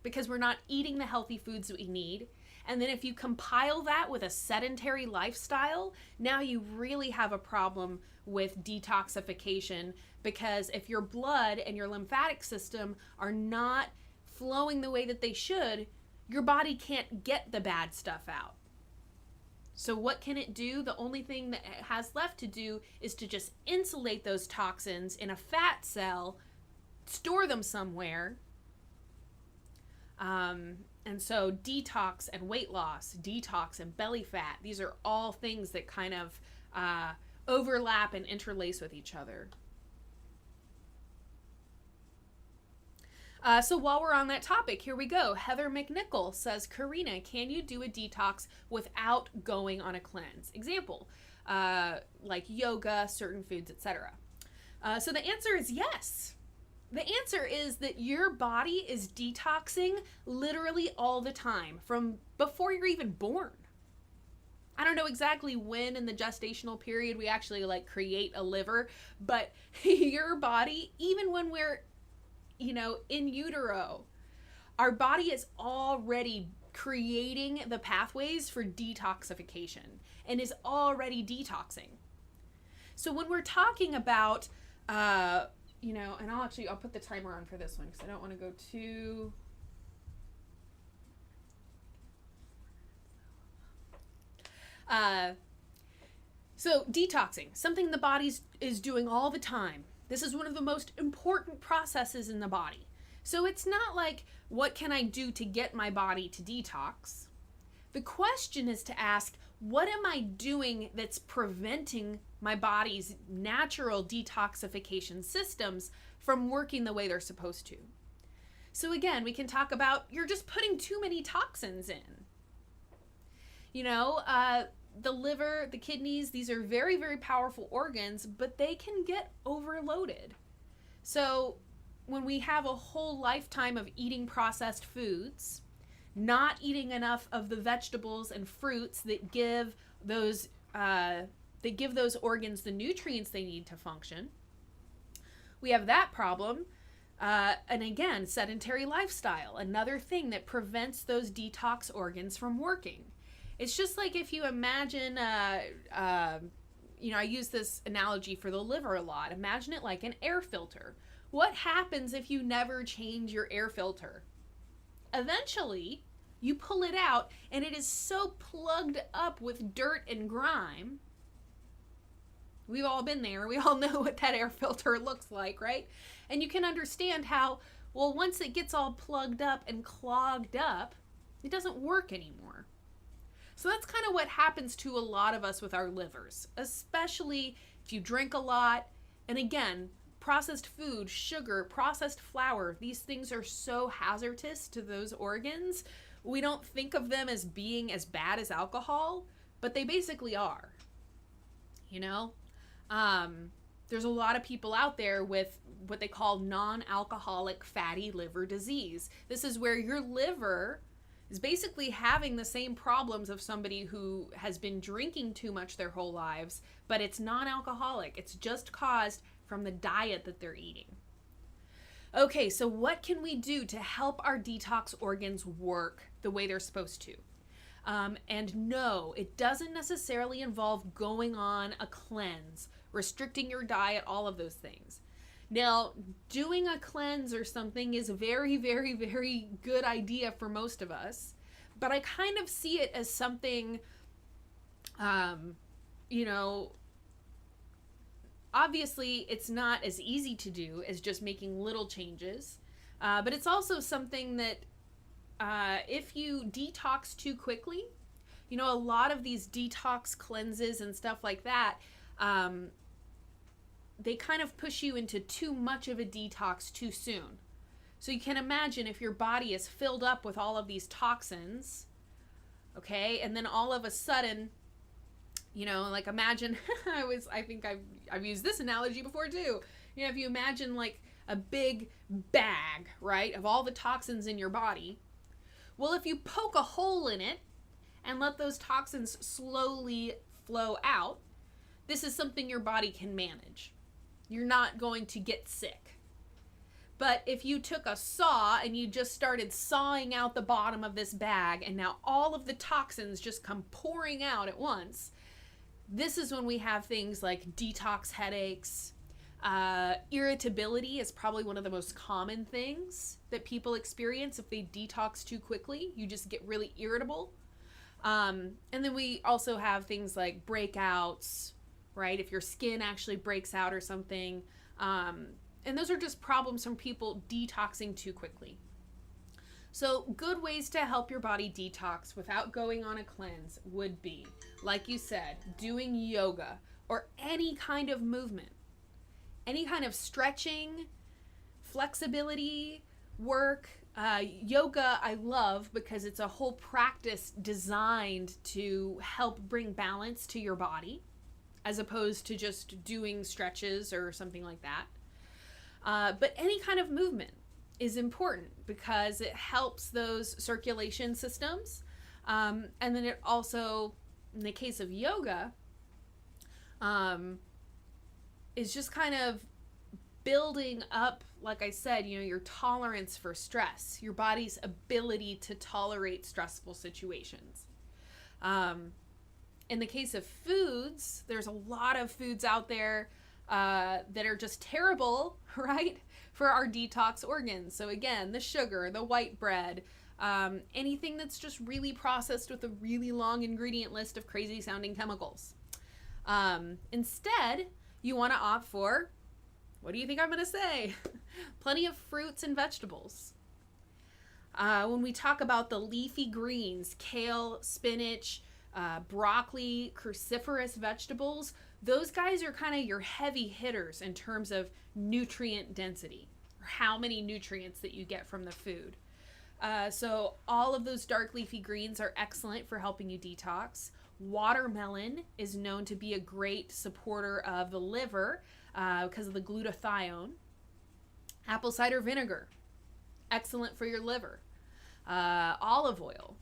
because we're not eating the healthy foods that we need. And then if you compile that with a sedentary lifestyle, now you really have a problem with detoxification, because if your blood and your lymphatic system are not flowing the way that they should, your body can't get the bad stuff out. So what can it do? The only thing that it has left to do is to just insulate those toxins in a fat cell, store them somewhere. And so detox and weight loss, detox and belly fat, these are all things that kind of overlap and interlace with each other. So while we're on that topic, here we go. Heather McNichol says, Corrina, can you do a detox without going on a cleanse? Example, like yoga, certain foods, etc. So the answer is yes. The answer is that your body is detoxing literally all the time, from before you're even born. I don't know exactly when in the gestational period we actually like create a liver, but your body, even when we're, in utero, our body is already creating the pathways for detoxification and is already detoxing. So when we're talking about, and I'll put the timer on for this one because I don't want to go too... So detoxing, something the body is doing all the time. This is one of the most important processes in the body. So it's not like, what can I do to get my body to detox? The question is to ask, what am I doing that's preventing my body's natural detoxification systems from working the way they're supposed to? So again, we can talk about, you're just putting too many toxins in. The liver, the kidneys, these are very, very powerful organs, but they can get overloaded. So when we have a whole lifetime of eating processed foods, not eating enough of the vegetables and fruits that give those organs the nutrients they need to function, we have that problem. And again, sedentary lifestyle, another thing that prevents those detox organs from working. It's just like if you imagine, I use this analogy for the liver a lot. Imagine it like an air filter. What happens if you never change your air filter? Eventually, you pull it out and it is so plugged up with dirt and grime. We've all been there. We all know what that air filter looks like, right? And you can understand how, well, once it gets all plugged up and clogged up, it doesn't work anymore. So that's kind of what happens to a lot of us with our livers, especially if you drink a lot. And again, processed food, sugar, processed flour, these things are so hazardous to those organs. We don't think of them as being as bad as alcohol, but they basically are. There's a lot of people out there with what they call non-alcoholic fatty liver disease. This is where your liver is basically having the same problems of somebody who has been drinking too much their whole lives, but it's non-alcoholic. It's just caused from the diet that they're eating. Okay, so what can we do to help our detox organs work the way they're supposed to? And no, it doesn't necessarily involve going on a cleanse, restricting your diet, all of those things. Now, doing a cleanse or something is a very, very, very good idea for most of us, but I kind of see it as something, obviously it's not as easy to do as just making little changes, but it's also something that if you detox too quickly, a lot of these detox cleanses and stuff like that, they kind of push you into too much of a detox too soon. So you can imagine if your body is filled up with all of these toxins, okay, and then all of a sudden, like imagine, I think I've used this analogy before too. If you imagine like a big bag, right, of all the toxins in your body, well, if you poke a hole in it and let those toxins slowly flow out, this is something your body can manage. You're not going to get sick. But if you took a saw and you just started sawing out the bottom of this bag and now all of the toxins just come pouring out at once, this is when we have things like detox headaches. Irritability is probably one of the most common things that people experience if they detox too quickly. You just get really irritable. And then we also have things like breakouts, right? If your skin actually breaks out or something. And those are just problems from people detoxing too quickly. So good ways to help your body detox without going on a cleanse would be, like you said, doing yoga or any kind of movement, any kind of stretching, flexibility work. Yoga I love because it's a whole practice designed to help bring balance to your body, as opposed to just doing stretches or something like that. But any kind of movement is important because it helps those circulation systems. And then it also, in the case of yoga, is just kind of building up, like I said, your tolerance for stress, your body's ability to tolerate stressful situations. In the case of foods, there's a lot of foods out there that are just terrible, right, for our detox organs. So again, the sugar, the white bread, anything that's just really processed with a really long ingredient list of crazy sounding chemicals. Instead, you want to opt for, what do you think I'm going to say? Plenty of fruits and vegetables. When we talk about the leafy greens, kale, spinach, broccoli, cruciferous vegetables, those guys are kind of your heavy hitters in terms of nutrient density, or how many nutrients that you get from the food. So all of those dark leafy greens are excellent for helping you detox. Watermelon is known to be a great supporter of the liver because of the glutathione. Apple cider vinegar, excellent for your liver. Olive oil.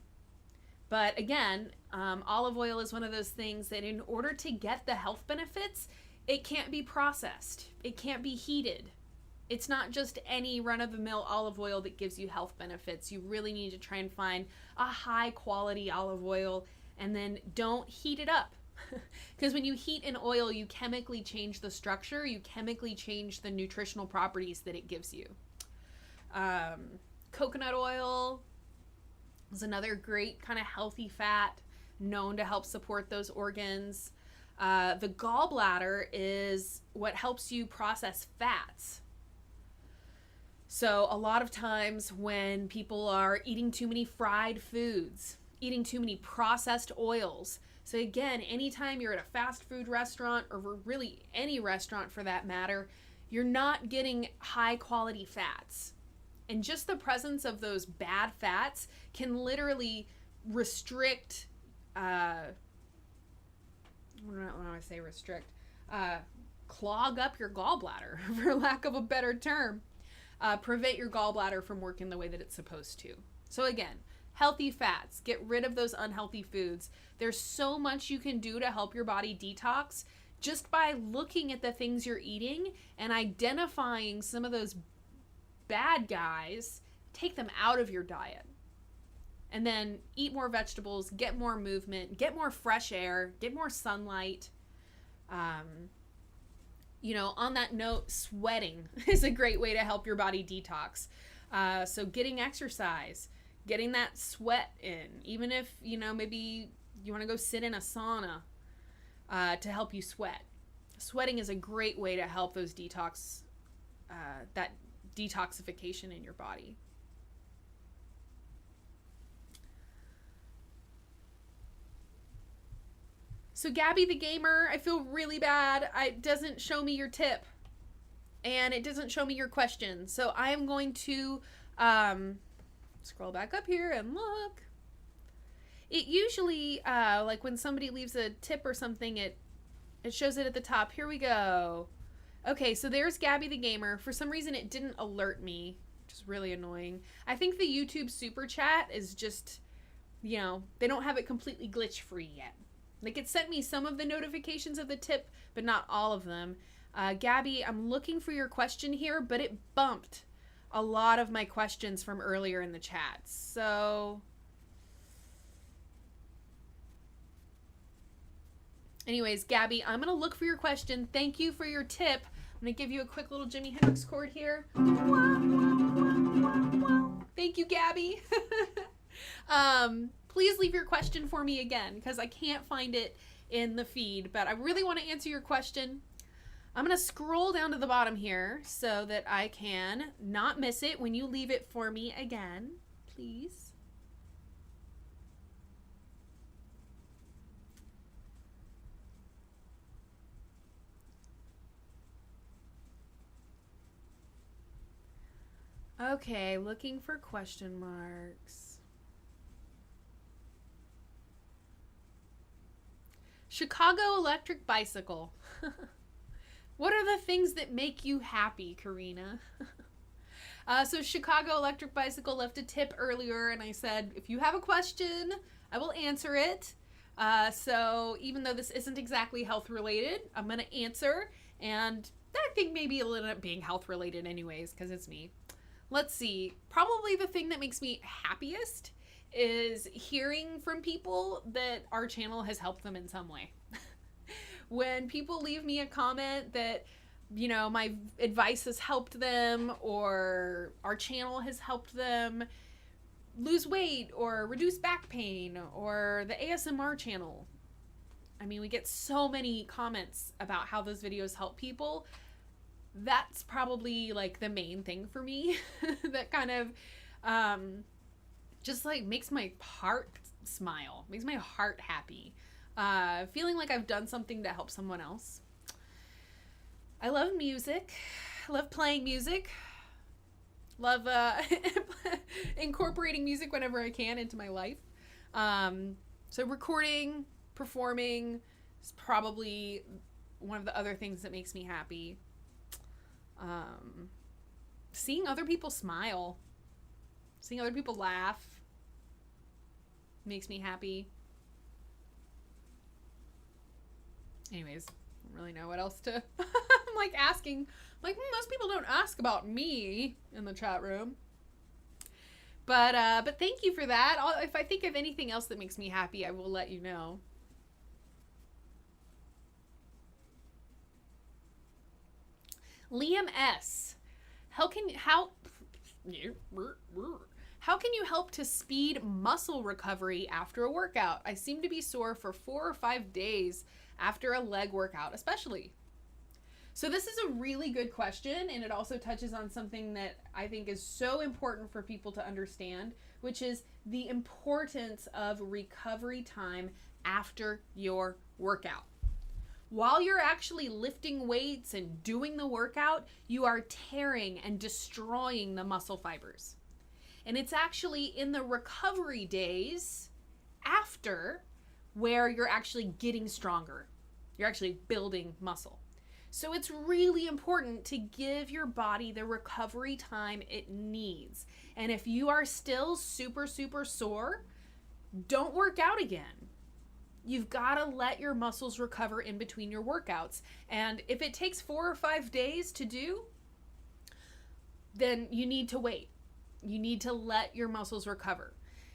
But again, olive oil is one of those things that in order to get the health benefits, it can't be processed. It can't be heated. It's not just any run-of-the-mill olive oil that gives you health benefits. You really need to try and find a high-quality olive oil, and then don't heat it up. Because when you heat an oil, you chemically change the structure, you chemically change the nutritional properties that it gives you. Coconut oil is another great kind of healthy fat known to help support those organs. The gallbladder is what helps you process fats. So a lot of times when people are eating too many fried foods, eating too many processed oils. So again, anytime you're at a fast food restaurant, or really any restaurant for that matter, you're not getting high quality fats. And just the presence of those bad fats can literally restrict, when I say restrict, clog up your gallbladder, for lack of a better term. Prevent your gallbladder from working the way that it's supposed to. So again, healthy fats, get rid of those unhealthy foods. There's so much you can do to help your body detox just by looking at the things you're eating and identifying some of those bad guys, take them out of your diet. And then eat more vegetables, get more movement, get more fresh air, get more sunlight. On that note, sweating is a great way to help your body detox. So getting exercise, getting that sweat in, even if, maybe you want to go sit in a sauna to help you sweat. Sweating is a great way to help those that detoxification in your body. So Gabby the Gamer, I feel really bad. It doesn't show me your tip. And it doesn't show me your question. So I am going to scroll back up here and look. It usually, like when somebody leaves a tip or something, it shows it at the top. Here we go. Okay, so there's Gabby the Gamer. For some reason, it didn't alert me, which is really annoying. I think the YouTube super chat is just, they don't have it completely glitch free yet. Like, it sent me some of the notifications of the tip, but not all of them. Gabby, I'm looking for your question here, but it bumped a lot of my questions from earlier in the chat. So anyways, Gabby, I'm going to look for your question. Thank you for your tip. I'm going to give you a quick little Jimi Hendrix chord here. Thank you, Gabby. Please leave your question for me again, because I can't find it in the feed, but I really want to answer your question. I'm going to scroll down to the bottom here so that I can not miss it when you leave it for me again, please. Okay, looking for question marks. Chicago electric bicycle. What are the things that make you happy, Corrina? So Chicago electric bicycle left a tip earlier, and I said, if you have a question, I will answer it. So even though this isn't exactly health related, I'm going to answer. And I think maybe it'll end up being health related anyways, because it's me. Let's see. Probably the thing that makes me happiest is hearing from people that our channel has helped them in some way. When people leave me a comment that, you know, my advice has helped them, or our channel has helped them lose weight or reduce back pain, or the ASMR channel. I mean, we get so many comments about how those videos help people. That's probably like the main thing for me that kind of just like makes my heart smile, makes my heart happy. Feeling like I've done something to help someone else. I love music. I love playing music. Love incorporating music whenever I can into my life. So recording, performing is probably one of the other things that makes me happy. Seeing other people smile, seeing other people laugh makes me happy. Anyways, I don't really know what else to I'm like asking, like, most people don't ask about me in the chat room. But thank you for that. If I think of anything else that makes me happy, I will let you know. Liam S. How can you help to speed muscle recovery after a workout? I seem to be sore for 4 or 5 days after a leg workout, especially. So this is a really good question, and it also touches on something that I think is so important for people to understand, which is the importance of recovery time after your workout. While you're actually lifting weights and doing the workout, you are tearing and destroying the muscle fibers. And it's actually in the recovery days after where you're actually getting stronger. You're actually building muscle. So it's really important to give your body the recovery time it needs. And if you are still super, super sore, don't work out again. You've got to let your muscles recover in between your workouts. And if it takes 4 or 5 days to do, then you need to wait. You need to let your muscles recover.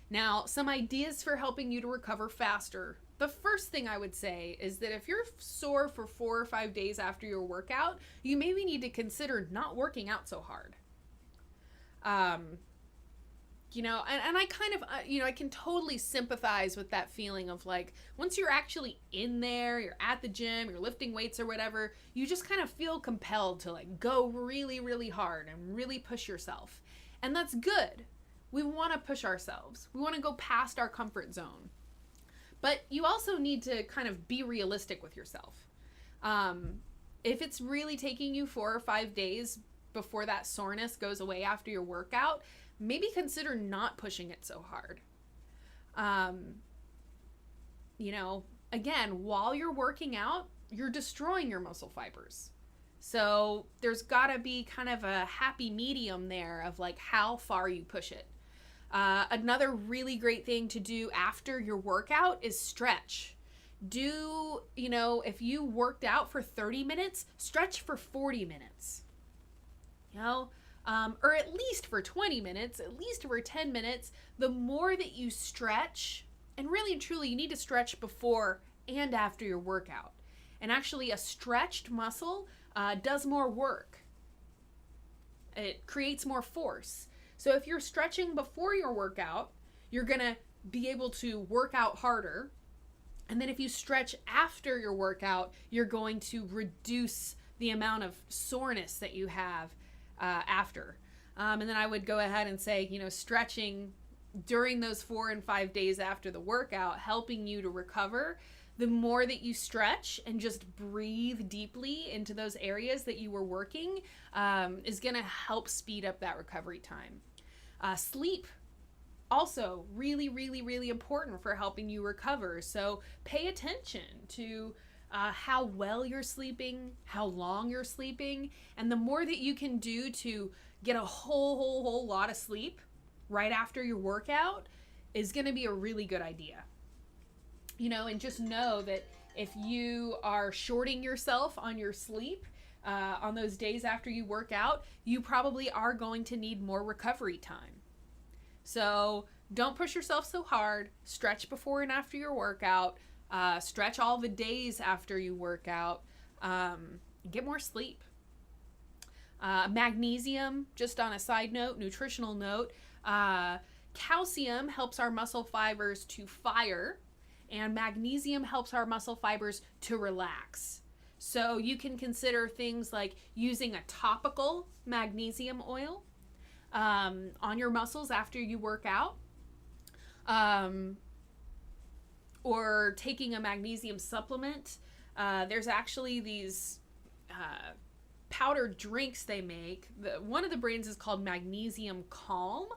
Now, some ideas for helping you to recover faster. The first thing I would say is that if you're sore for 4 or 5 days after your workout, you maybe need to consider not working out so hard. You know, and I kind of, you know, I can totally sympathize with that feeling of like, once you're actually in there, you're at the gym, you're lifting weights or whatever, you just kind of feel compelled to like go really, really hard and really push yourself. And that's good. We want to push ourselves. We want to go past our comfort zone. But you also need to kind of be realistic with yourself. If it's really taking you 4 or 5 days before that soreness goes away after your workout, maybe consider not pushing it so hard. You know, again, while you're working out, you're destroying your muscle fibers. So there's gotta be kind of a happy medium there of like how far you push it. Another really great thing to do after your workout is stretch. You know, if you worked out for 30 minutes, stretch for 40 minutes. You know, or at least for 20 minutes, at least for 10 minutes. The more that you stretch, and really and truly you need to stretch before and after your workout. And actually a stretched muscle does more work. It creates more force. So if you're stretching before your workout, you're gonna be able to work out harder. And then if you stretch after your workout, you're going to reduce the amount of soreness that you have after. And then I would go ahead and say, you know, stretching during those 4 and 5 days after the workout, helping you to recover. The more that you stretch and just breathe deeply into those areas that you were working is going to help speed up that recovery time. Sleep, also really, really, really important for helping you recover. So pay attention to how well you're sleeping, how long you're sleeping, and the more that you can do to get a whole lot of sleep right after your workout is going to be a really good idea. And just know that if you are shorting yourself on your sleep, on those days after you work out, you probably are going to need more recovery time. So don't push yourself so hard. Stretch before and after your workout. Stretch all the days after you work out. Get more sleep. Magnesium, just on a side note, nutritional note, calcium helps our muscle fibers to fire, and magnesium helps our muscle fibers to relax. So you can consider things like using a topical magnesium oil on your muscles after you work out, or taking a magnesium supplement. There's actually these powdered drinks they make. One of the brands is called Magnesium Calm.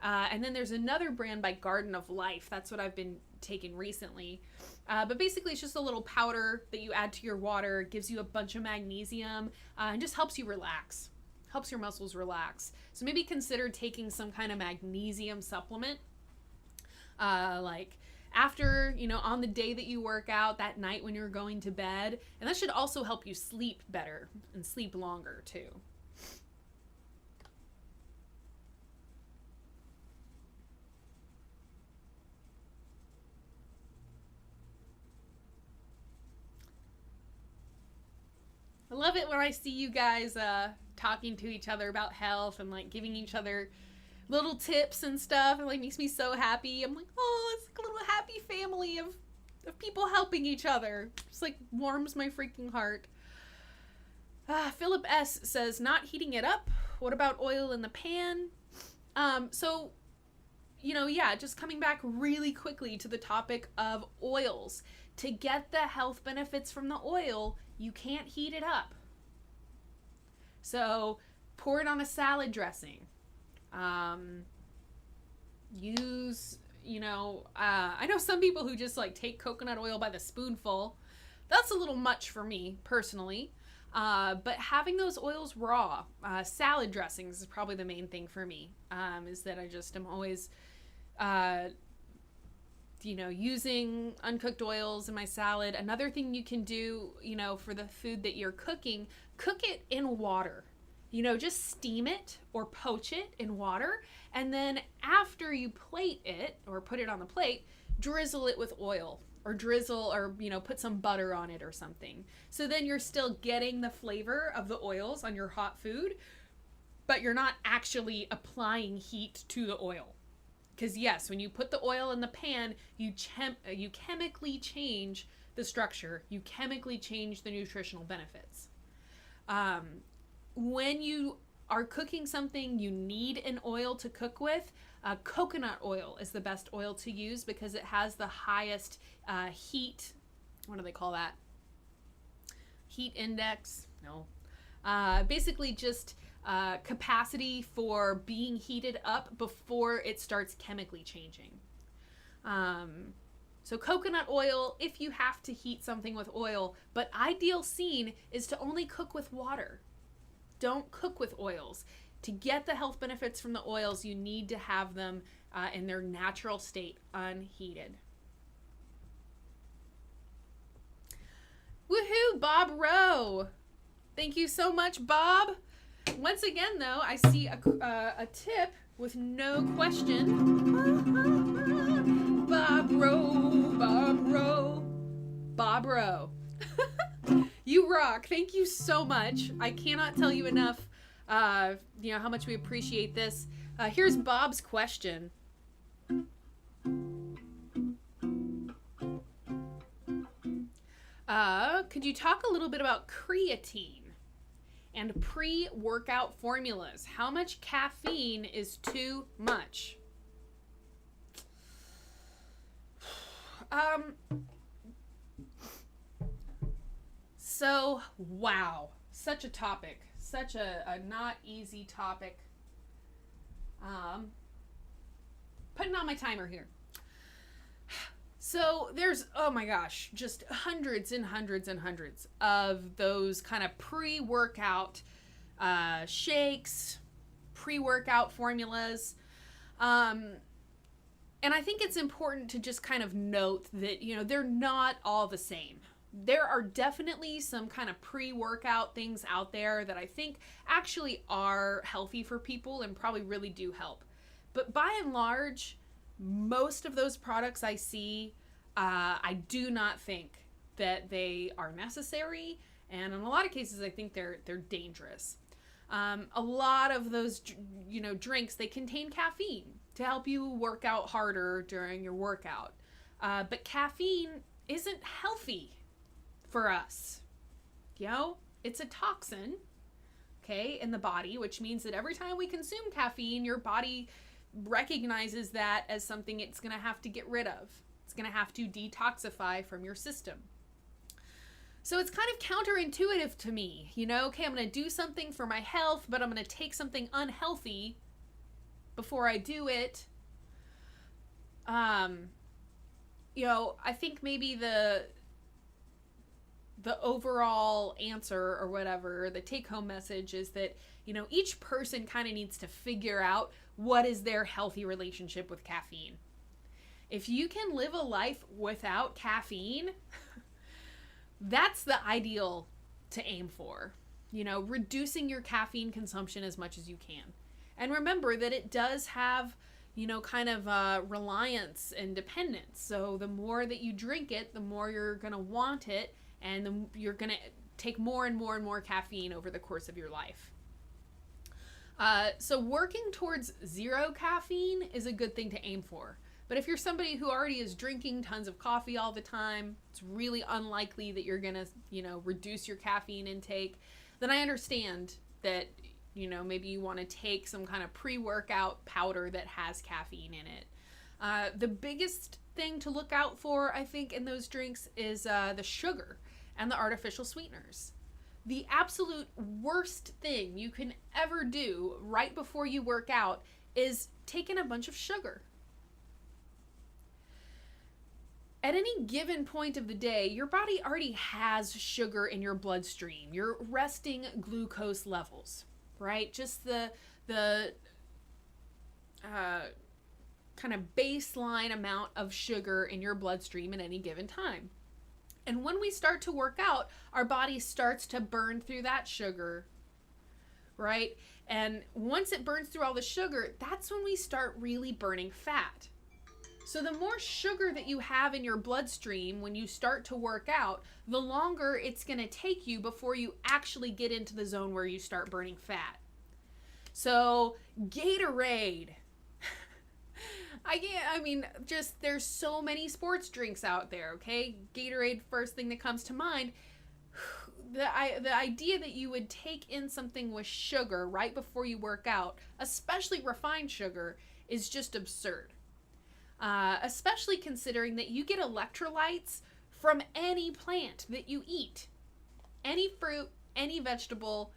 And then there's another brand by Garden of Life. That's what I've been taking recently. But basically it's just a little powder that you add to your water. It gives you a bunch of magnesium and just helps you relax. Helps your muscles relax. So maybe consider taking some kind of magnesium supplement. Like after, on the day that you work out, that night when you're going to bed. And that should also help you sleep better and sleep longer too. I love it when I see you guys talking to each other about health and like giving each other little tips and stuff. It like makes me so happy. I'm like, oh, it's like a little happy family of people helping each other. Just like warms my freaking heart. Philip S says, not heating it up. What about oil in the pan? So, just coming back really quickly to the topic of oils. To get the health benefits from the oil, you can't heat it up. So pour it on a salad dressing. Use, I know some people who just like take coconut oil by the spoonful. That's a little much for me personally. But having those oils raw, salad dressings is probably the main thing for me. Is that I just am always, using uncooked oils in my salad. Another thing you can do, for the food that you're cooking, cook it in water. Just steam it or poach it in water. And then after you plate it or put it on the plate, drizzle it with oil or put some butter on it or something. So then you're still getting the flavor of the oils on your hot food, but you're not actually applying heat to the oil. Because yes, when you put the oil in the pan, you chemically change the structure. You chemically change the nutritional benefits. When you are cooking something you need an oil to cook with, coconut oil is the best oil to use because it has the highest heat. What do they call that? Heat index? No. Basically just capacity for being heated up before it starts chemically changing. So coconut oil, if you have to heat something with oil, but ideal scene is to only cook with water. Don't cook with oils. To get the health benefits from the oils, you need to have them in their natural state, unheated. Woohoo, Bob Rowe. Thank you so much, Bob. Once again, though, I see a tip with no question. Bob Rowe, Bob Rowe, Bob Rowe. You rock. Thank you so much. I cannot tell you enough, how much we appreciate this. Here's Bob's question. Could you talk a little bit about creatine and pre-workout formulas? How much caffeine is too much? So, wow, such a topic, such a not easy topic. Putting on my timer here. So there's, oh my gosh, just hundreds and hundreds and hundreds of those kind of pre-workout shakes, pre-workout formulas. And I think it's important to just kind of note that, they're not all the same. There are definitely some kind of pre-workout things out there that I think actually are healthy for people and probably really do help. But by and large, most of those products I see, I do not think that they are necessary. And in a lot of cases, I think they're dangerous. A lot of those, drinks, they contain caffeine to help you work out harder during your workout. But caffeine isn't healthy for us. It's a toxin, okay, in the body, which means that every time we consume caffeine, your body recognizes that as something it's going to have to get rid of. It's going to have to detoxify from your system. So it's kind of counterintuitive to me, okay, I'm going to do something for my health, but I'm going to take something unhealthy before I do it. I think maybe the overall answer or whatever, the take-home message is that, each person kind of needs to figure out what is their healthy relationship with caffeine. If you can live a life without caffeine, that's the ideal to aim for. Reducing your caffeine consumption as much as you can. And remember that it does have, kind of reliance and dependence. So the more that you drink it, the more you're going to want it, and you're going to take more and more and more caffeine over the course of your life. So working towards zero caffeine is a good thing to aim for. But if you're somebody who already is drinking tons of coffee all the time, it's really unlikely that you're going to, reduce your caffeine intake. Then I understand that, maybe you want to take some kind of pre-workout powder that has caffeine in it. The biggest thing to look out for, I think, in those drinks is the sugar and the artificial sweeteners. The absolute worst thing you can ever do right before you work out is taking a bunch of sugar. At any given point of the day, your body already has sugar in your bloodstream. Your resting glucose levels, right? Just the kind of baseline amount of sugar in your bloodstream at any given time. And when we start to work out, our body starts to burn through that sugar, right? And once it burns through all the sugar, that's when we start really burning fat. So the more sugar that you have in your bloodstream when you start to work out, the longer it's going to take you before you actually get into the zone where you start burning fat. So Gatorade. There's so many sports drinks out there, okay? Gatorade, first thing that comes to mind. The idea that you would take in something with sugar right before you work out, especially refined sugar, is just absurd. Especially considering that you get electrolytes from any plant that you eat. Any fruit, any vegetable,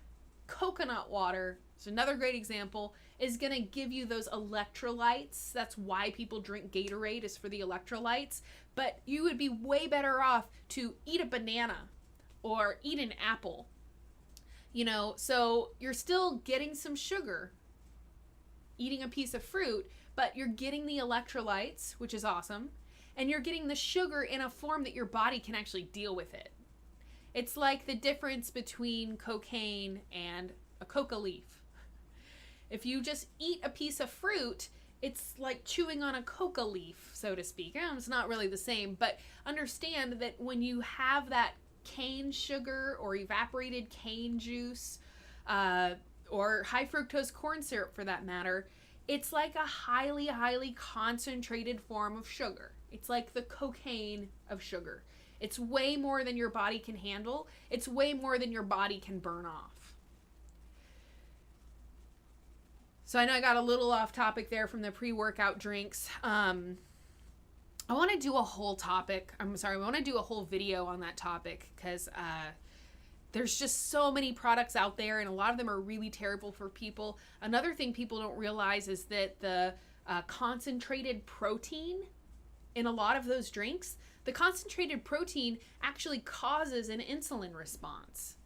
coconut water, it's another great example, is going to give you those electrolytes. That's why people drink Gatorade, is for the electrolytes. But you would be way better off to eat a banana or eat an apple. So you're still getting some sugar eating a piece of fruit, but you're getting the electrolytes, which is awesome, and you're getting the sugar in a form that your body can actually deal with it. It's like the difference between cocaine and a coca leaf. If you just eat a piece of fruit, it's like chewing on a coca leaf, so to speak. It's not really the same, but understand that when you have that cane sugar or evaporated cane juice, or high fructose corn syrup for that matter, it's like a highly, highly concentrated form of sugar. It's like the cocaine of sugar. It's way more than your body can handle. It's way more than your body can burn off. So I know I got a little off topic there from the pre-workout drinks. I want to do a whole video on that topic because there's just so many products out there, and a lot of them are really terrible for people. Another thing people don't realize is that the concentrated protein in a lot of those drinks, the concentrated protein actually causes an insulin response.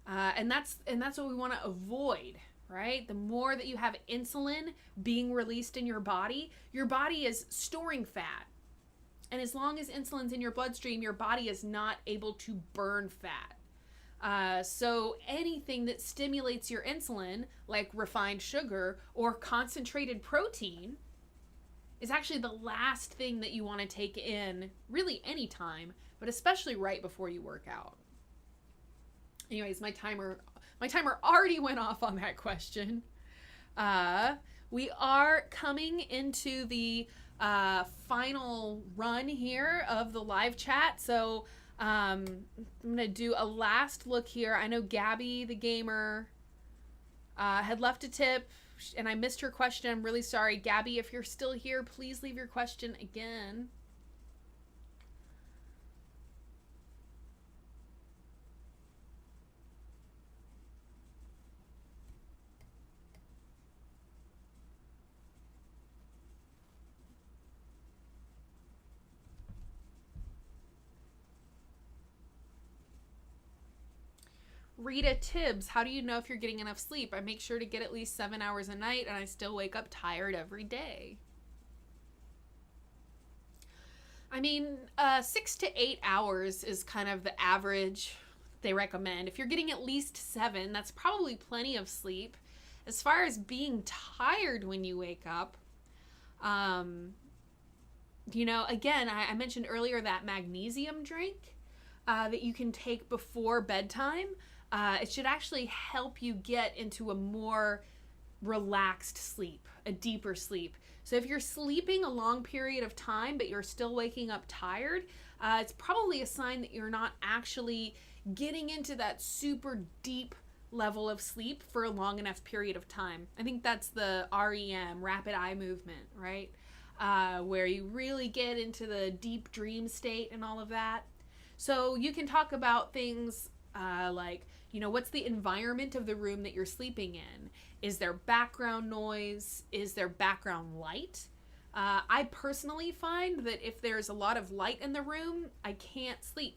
And that's what we want to avoid, right? The more that you have insulin being released in your body is storing fat. And as long as insulin's in your bloodstream, your body is not able to burn fat. So anything that stimulates your insulin, like refined sugar or concentrated protein, is actually the last thing that you want to take in really anytime, but especially right before you work out. Anyways, my timer already went off on that question. We are coming into the final run here of the live chat. So I'm going to do a last look here. I know Gabby, the gamer, had left a tip and I missed her question. I'm really sorry. Gabby, if you're still here, please leave your question again. Rita Tibbs, how do you know if you're getting enough sleep? I make sure to get at least 7 hours a night and I still wake up tired every day. I mean, 6 to 8 hours is kind of the average they recommend. If you're getting at least 7, that's probably plenty of sleep. As far as being tired when you wake up, you know, again, I mentioned earlier that magnesium drink that you can take before bedtime. It should actually help you get into a more relaxed sleep, a deeper sleep. So if you're sleeping a long period of time, but you're still waking up tired, it's probably a sign that you're not actually getting into that super deep level of sleep for a long enough period of time. I think that's the REM, rapid eye movement, right? Where you really get into the deep dream state and all of that. So you can talk about things like, you know, what's the environment of the room that you're sleeping in? Is there background noise? Is there background light? I personally find that if there's a lot of light in the room, I can't sleep.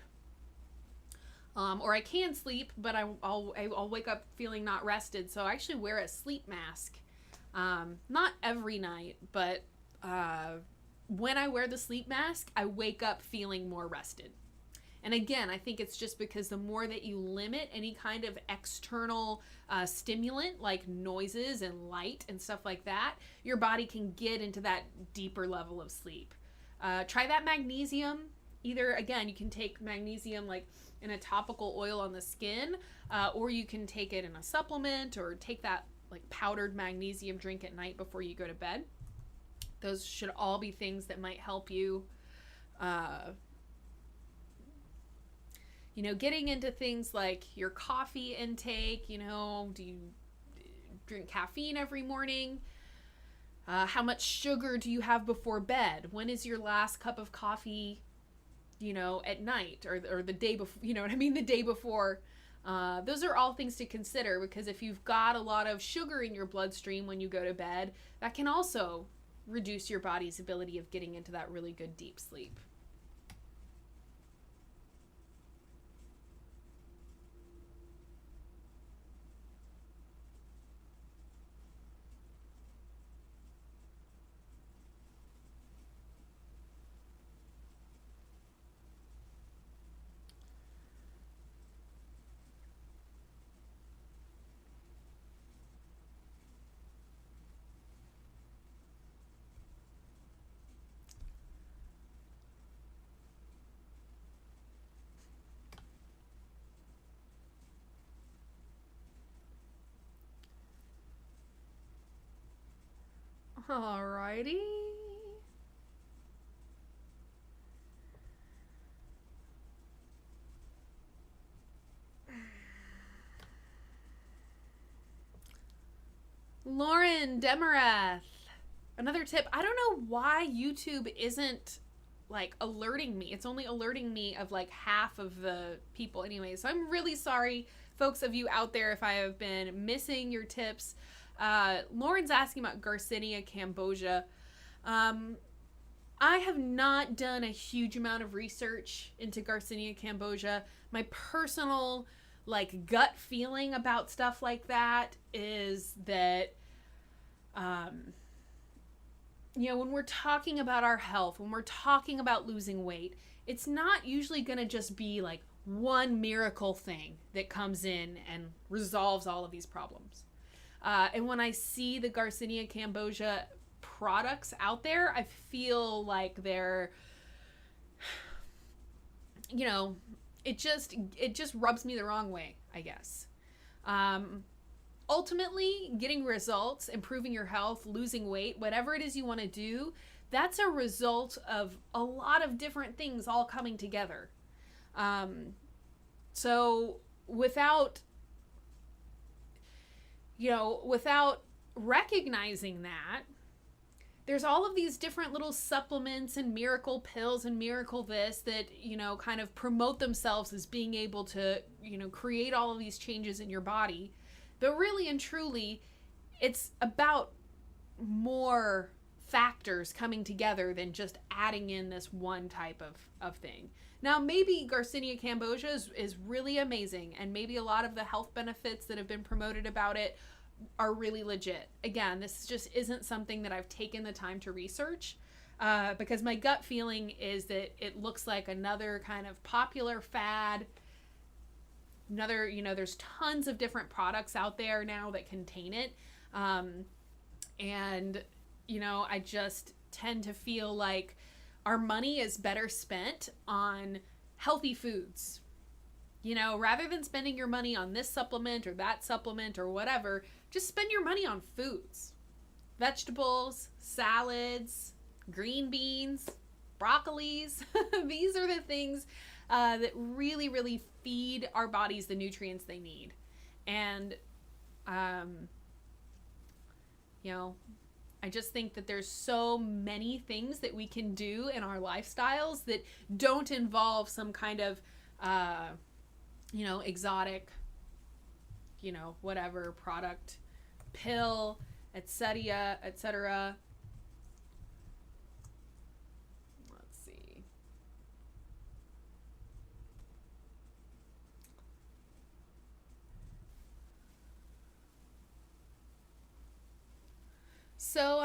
Or I can sleep, but I'll wake up feeling not rested. So I actually wear a sleep mask. Not every night, but when I wear the sleep mask, I wake up feeling more rested. And again, I think it's just because the more that you limit any kind of external stimulant like noises and light and stuff like that, your body can get into that deeper level of sleep. Try that magnesium. Either, again, you can take magnesium like in a topical oil on the skin, or you can take it in a supplement, or take that like powdered magnesium drink at night before you go to bed. Those should all be things that might help you you know, getting into things like your coffee intake. You know, do you drink caffeine every morning? How much sugar do you have before bed? When is your last cup of coffee, you know, at night or the day before, you know what I mean? The day before. Those are all things to consider, because if you've got a lot of sugar in your bloodstream when you go to bed, that can also reduce your body's ability of getting into that really good deep sleep. Alrighty. Lauren Demarath. Another tip. I don't know why YouTube isn't like alerting me. It's only alerting me of like half of the people anyway. So I'm really sorry, folks of you out there, if I have been missing your tips. Lauren's asking about Garcinia cambogia. I have not done a huge amount of research into Garcinia cambogia. My personal like gut feeling about stuff like that is that, when we're talking about our health, when we're talking about losing weight, it's not usually going to just be like one miracle thing that comes in and resolves all of these problems. And when I see the Garcinia cambogia products out there, I feel like they're, it just rubs me the wrong way, I guess. Ultimately, getting results, improving your health, losing weight, whatever it is you want to do, that's a result of a lot of different things all coming together. So without recognizing that, there's all of these different little supplements and miracle pills and miracle this that, kind of promote themselves as being able to, create all of these changes in your body. But really and truly, it's about more factors coming together than just adding in this one type of thing. Now, maybe Garcinia cambogia is really amazing, and maybe a lot of the health benefits that have been promoted about it are really legit. Again, this just isn't something that I've taken the time to research, because my gut feeling is that it looks like another kind of popular fad. There's tons of different products out there now that contain it. I just tend to feel like our money is better spent on healthy foods. Rather than spending your money on this supplement or that supplement or whatever, just spend your money on foods. Vegetables, salads, green beans, broccolis. These are the things that really, really feed our bodies the nutrients they need. And, I just think that there's so many things that we can do in our lifestyles that don't involve some kind of, exotic, whatever product, pill, etc., etc. Let's see. So,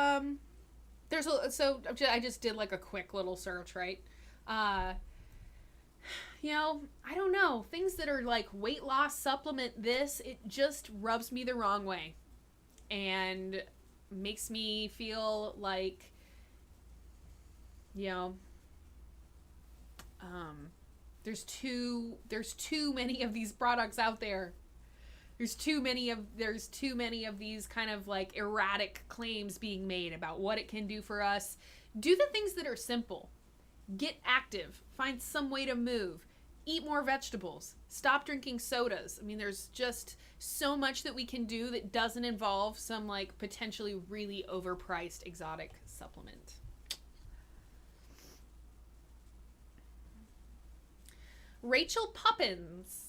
I just did like a quick little search, right? I don't know, things that are like weight loss supplement, it just rubs me the wrong way and makes me feel like, there's too many of these products out there. There's too many of these kind of like erratic claims being made about what it can do for us. Do the things that are simple. Get active. Find some way to move. Eat more vegetables. Stop drinking sodas. I mean, there's just so much that we can do that doesn't involve some like potentially really overpriced exotic supplement. Rachel Poppins.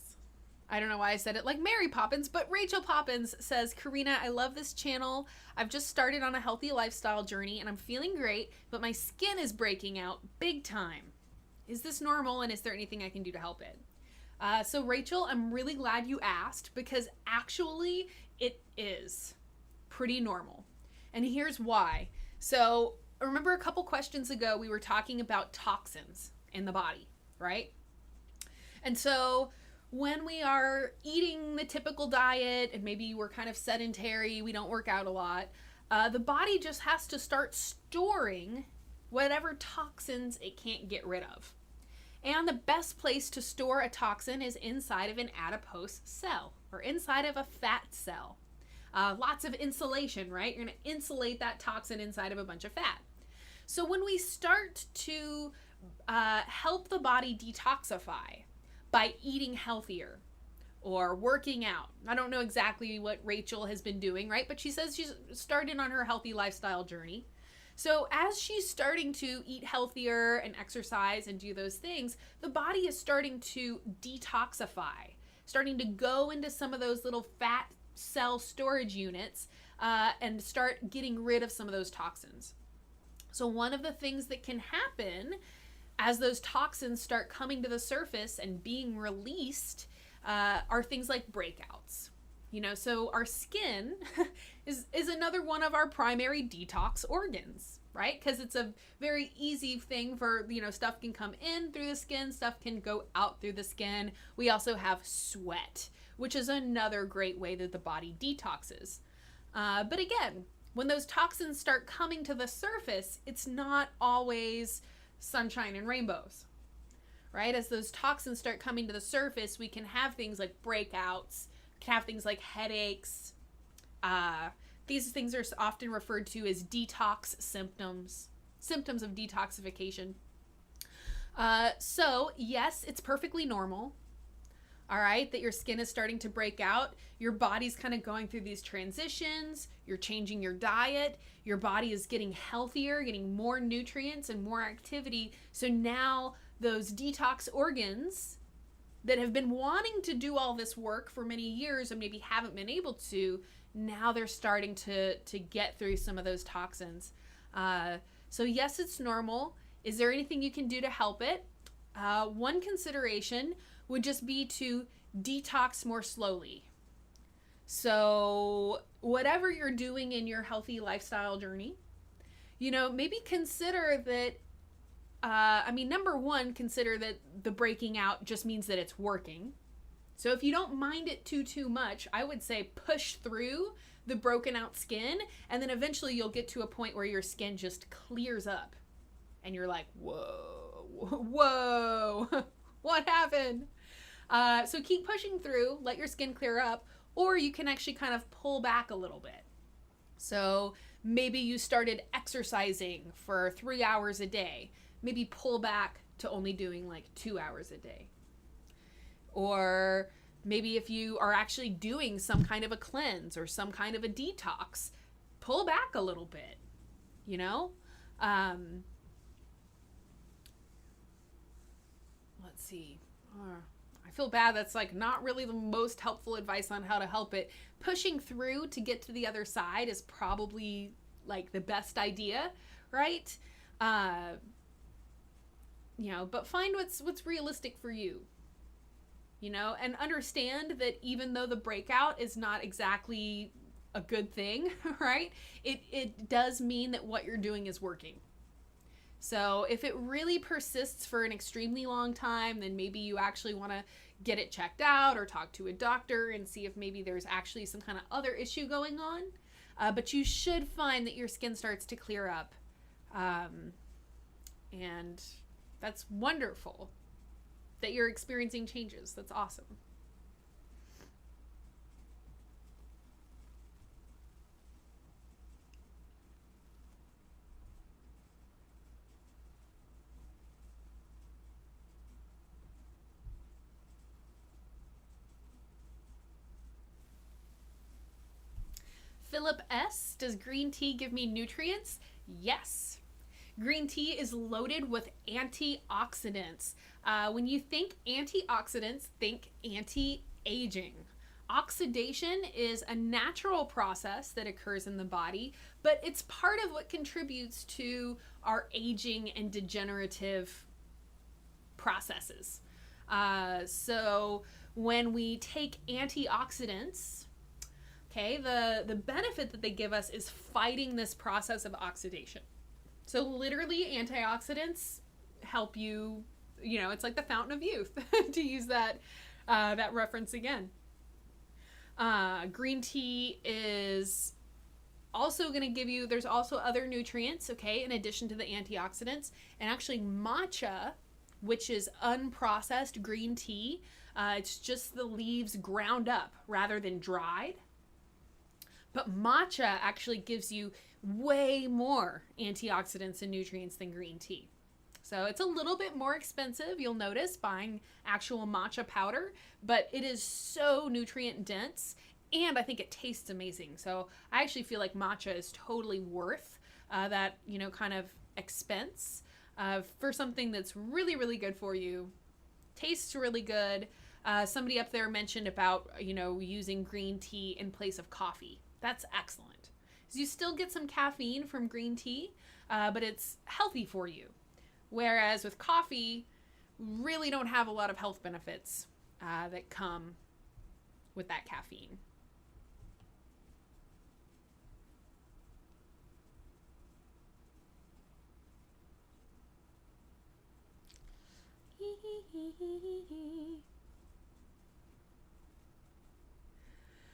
I don't know why I said it like Mary Poppins, but Rachel Poppins says, Corrina, I love this channel. I've just started on a healthy lifestyle journey and I'm feeling great, but my skin is breaking out big time. Is this normal, and is there anything I can do to help it? So Rachel, I'm really glad you asked, because actually it is pretty normal. And here's why. So remember a couple questions ago, we were talking about toxins in the body, right? And so when we are eating the typical diet and maybe we're kind of sedentary, we don't work out a lot, the body just has to start storing whatever toxins it can't get rid of. And the best place to store a toxin is inside of an adipose cell or inside of a fat cell. Lots of insulation, right? You're going to insulate that toxin inside of a bunch of fat. So when we start to help the body detoxify by eating healthier or working out. I don't know exactly what Rachel has been doing, right? But she says she's started on her healthy lifestyle journey. So as she's starting to eat healthier and exercise and do those things, the body is starting to detoxify, starting to go into some of those little fat cell storage units and start getting rid of some of those toxins. So one of the things that can happen as those toxins start coming to the surface and being released are things like breakouts. So our skin is another one of our primary detox organs, right? Because it's a very easy thing for, stuff can come in through the skin, stuff can go out through the skin. We also have sweat, which is another great way that the body detoxes. But again, when those toxins start coming to the surface, it's not always sunshine and rainbows, right? As those toxins start coming to the surface, we can have things like breakouts, can have things like headaches. These things are often referred to as detox symptoms of detoxification. So yes, it's perfectly normal, all right, that your skin is starting to break out. Your body's kind of going through these transitions. You're changing your diet. Your body is getting healthier, getting more nutrients and more activity. So now those detox organs that have been wanting to do all this work for many years and maybe haven't been able to, now they're starting to get through some of those toxins. So yes, it's normal. Is there anything you can do to help it? One consideration would just be to detox more slowly. So whatever you're doing in your healthy lifestyle journey, maybe consider that number one, consider that the breaking out just means that it's working. So if you don't mind it too much, I would say push through the broken out skin, and then eventually you'll get to a point where your skin just clears up and you're like, whoa, what happened? So keep pushing through, let your skin clear up, or you can actually kind of pull back a little bit. So maybe you started exercising for 3 hours a day. Maybe pull back to only doing like 2 hours a day. Or maybe if you are actually doing some kind of a cleanse or some kind of a detox, pull back a little bit, let's see. I feel bad. That's like not really the most helpful advice on how to help it. Pushing through to get to the other side is probably like the best idea, right? But find what's realistic for you, and understand that even though the breakout is not exactly a good thing, right? It does mean that what you're doing is working. So if it really persists for an extremely long time, then maybe you actually want to get it checked out or talk to a doctor and see if maybe there's actually some kind of other issue going on. But you should find that your skin starts to clear up. And that's wonderful that you're experiencing changes. That's awesome. Philip S., does green tea give me nutrients? Yes. Green tea is loaded with antioxidants. When you think antioxidants, think anti-aging. Oxidation is a natural process that occurs in the body, but it's part of what contributes to our aging and degenerative processes. So when we take antioxidants, okay, the benefit that they give us is fighting this process of oxidation. So literally antioxidants help you, it's like the fountain of youth, to use that reference again. Green tea is also going to give you, there's also other nutrients, okay, in addition to the antioxidants. And actually matcha, which is unprocessed green tea, it's just the leaves ground up rather than dried. But matcha actually gives you way more antioxidants and nutrients than green tea. So it's a little bit more expensive, you'll notice, buying actual matcha powder, but it is so nutrient dense, and I think it tastes amazing. So I actually feel like matcha is totally worth that, kind of expense for something that's really, really good for you. Tastes really good. Somebody up there mentioned about, using green tea in place of coffee. That's excellent. So you still get some caffeine from green tea, but it's healthy for you. Whereas with coffee, really don't have a lot of health benefits. that come with that caffeine.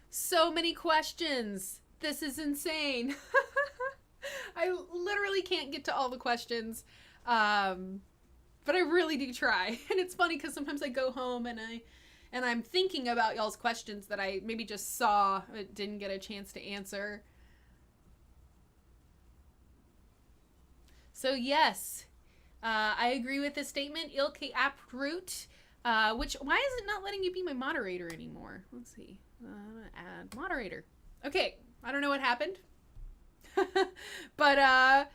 So many questions. This is insane. I literally can't get to all the questions. But I really do try. And it's funny because sometimes I go home and I'm thinking about y'all's questions that I maybe just saw but didn't get a chance to answer. So yes, I agree with this statement. Ilke Aproot, which, why is it not letting you be my moderator anymore? Let's see. Add moderator. Okay, I don't know what happened. But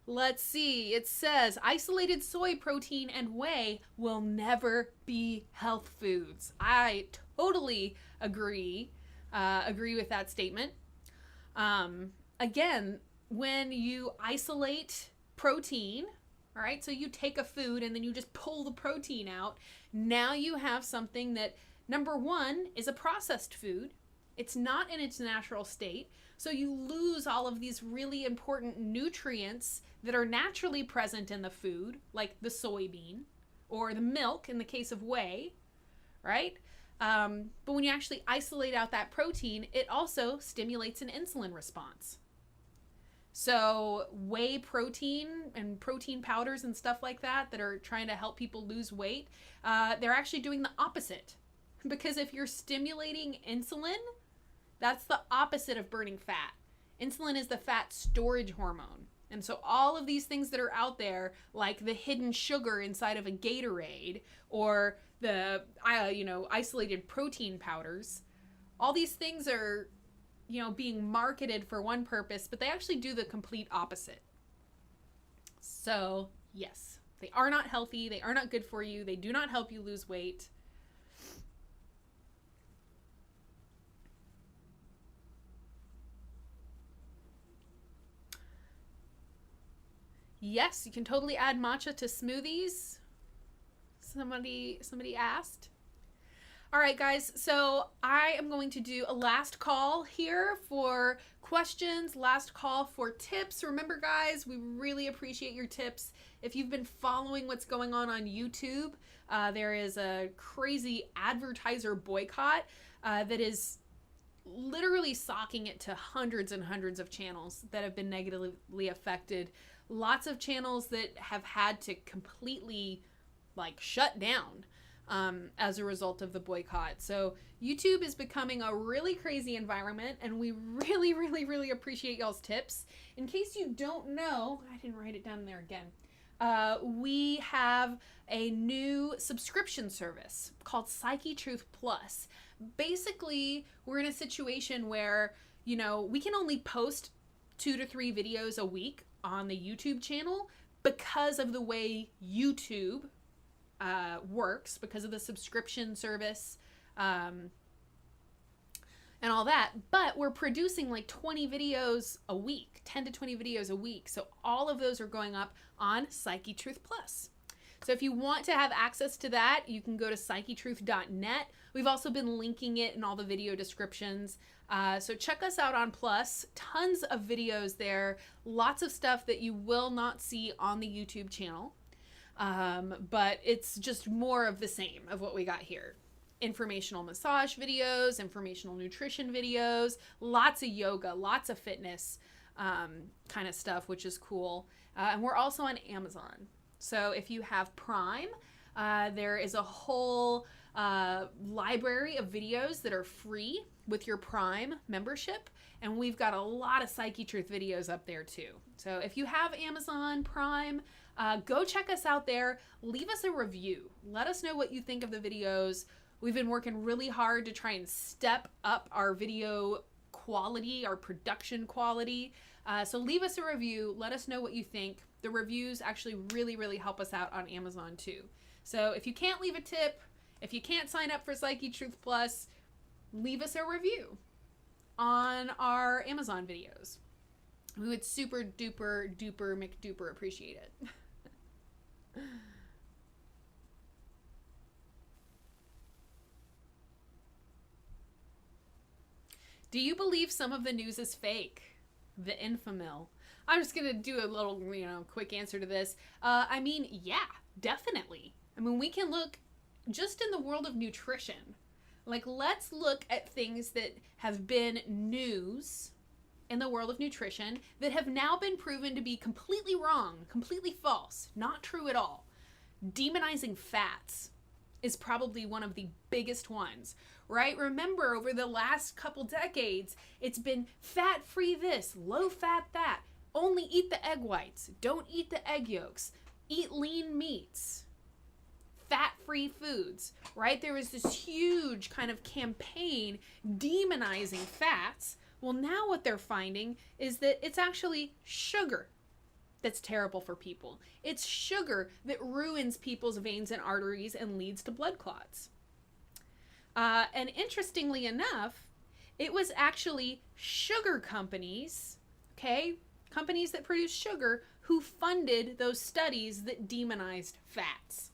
let's see. It says isolated soy protein and whey will never be health foods. I totally agree with that statement. Again, when you isolate protein, all right, so you take a food and then you just pull the protein out, now you have something that, number one, is a processed food. It's not in its natural state. So you lose all of these really important nutrients that are naturally present in the food, like the soybean or the milk in the case of whey, right? But when you actually isolate out that protein, it also stimulates an insulin response. So whey protein and protein powders and stuff like that are trying to help people lose weight, they're actually doing the opposite. Because if you're stimulating insulin, that's the opposite of burning fat. Insulin is the fat storage hormone. And so all of these things that are out there, like the hidden sugar inside of a Gatorade or the, isolated protein powders, all these things are, being marketed for one purpose, but they actually do the complete opposite. So yes, they are not healthy. They are not good for you. They do not help you lose weight. Yes, you can totally add matcha to smoothies. Somebody asked. All right, guys, so I am going to do a last call here for questions, last call for tips. Remember, guys, we really appreciate your tips. If you've been following what's going on YouTube, there is a crazy advertiser boycott that is literally socking it to hundreds and hundreds of channels that have been negatively affected. Lots of channels that have had to completely shut down as a result of the boycott. So YouTube is becoming a really crazy environment, and we really, really, really appreciate y'all's tips. In case you don't know, I didn't write it down there again. We have a new subscription service called Psychetruth Plus. Basically, we're in a situation where, we can only post 2 to 3 videos a week on the YouTube channel because of the way YouTube works, because of the subscription service and all that. But we're producing 20 videos a week, 10 to 20 videos a week. So all of those are going up on Psychetruth Plus. So if you want to have access to that, you can go to psychetruth.net. We've also been linking it in all the video descriptions. So check us out on Plus. Tons of videos there. Lots of stuff that you will not see on the YouTube channel. But it's just more of the same of what we got here. Informational massage videos, informational nutrition videos, lots of yoga, lots of fitness kind of stuff, which is cool. And we're also on Amazon. So if you have Prime, there is a whole library of videos that are free with your Prime membership. And we've got a lot of Psychetruth videos up there too. So if you have Amazon Prime, go check us out there. Leave us a review. Let us know what you think of the videos. We've been working really hard to try and step up our video quality, our production quality. So leave us a review. Let us know what you think. The reviews actually really, really help us out on Amazon too. So if you can't leave a tip, if you can't sign up for Psychetruth Plus, leave us a review on our Amazon videos. We would super duper duper McDuper appreciate it. Do you believe some of the news is fake? The infamil. I'm just going to do a little, quick answer to this. Yeah, definitely. We can look just in the world of nutrition. Like, let's look at things that have been news in the world of nutrition that have now been proven to be completely wrong, completely false, not true at all. Demonizing fats is probably one of the biggest ones, right? Remember, over the last couple decades, it's been fat-free this, low-fat that. Only eat the egg whites. Don't eat the egg yolks. Eat lean meats. Fat-free foods, right? There was this huge kind of campaign demonizing fats. Well, now what they're finding is that it's actually sugar that's terrible for people. It's sugar that ruins people's veins and arteries and leads to blood clots. And interestingly enough, it was actually sugar companies, okay, companies that produce sugar, who funded those studies that demonized fats.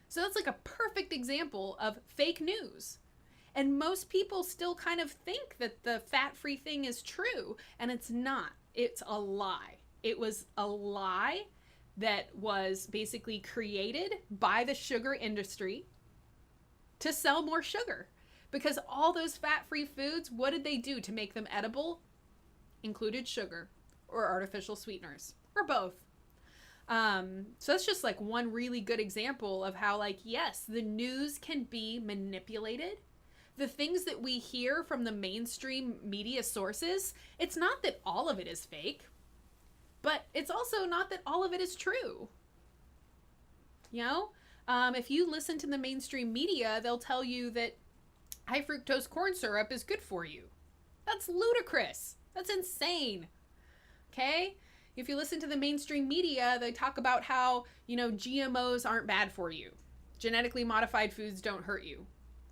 So that's like a perfect example of fake news. And most people still kind of think that the fat-free thing is true, and it's not. It's a lie. It was a lie that was basically created by the sugar industry to sell more sugar. Because all those fat-free foods, what did they do to make them edible? Included sugar or artificial sweeteners, or both. So that's just like one really good example of how, like, yes, the news can be manipulated. The things that we hear from the mainstream media sources, it's not that all of it is fake, but it's also not that all of it is true. If you listen to the mainstream media, they'll tell you that high fructose corn syrup is good for you. That's ludicrous. That's insane. Okay? If you listen to the mainstream media, they talk about how, GMOs aren't bad for you. Genetically modified foods don't hurt you.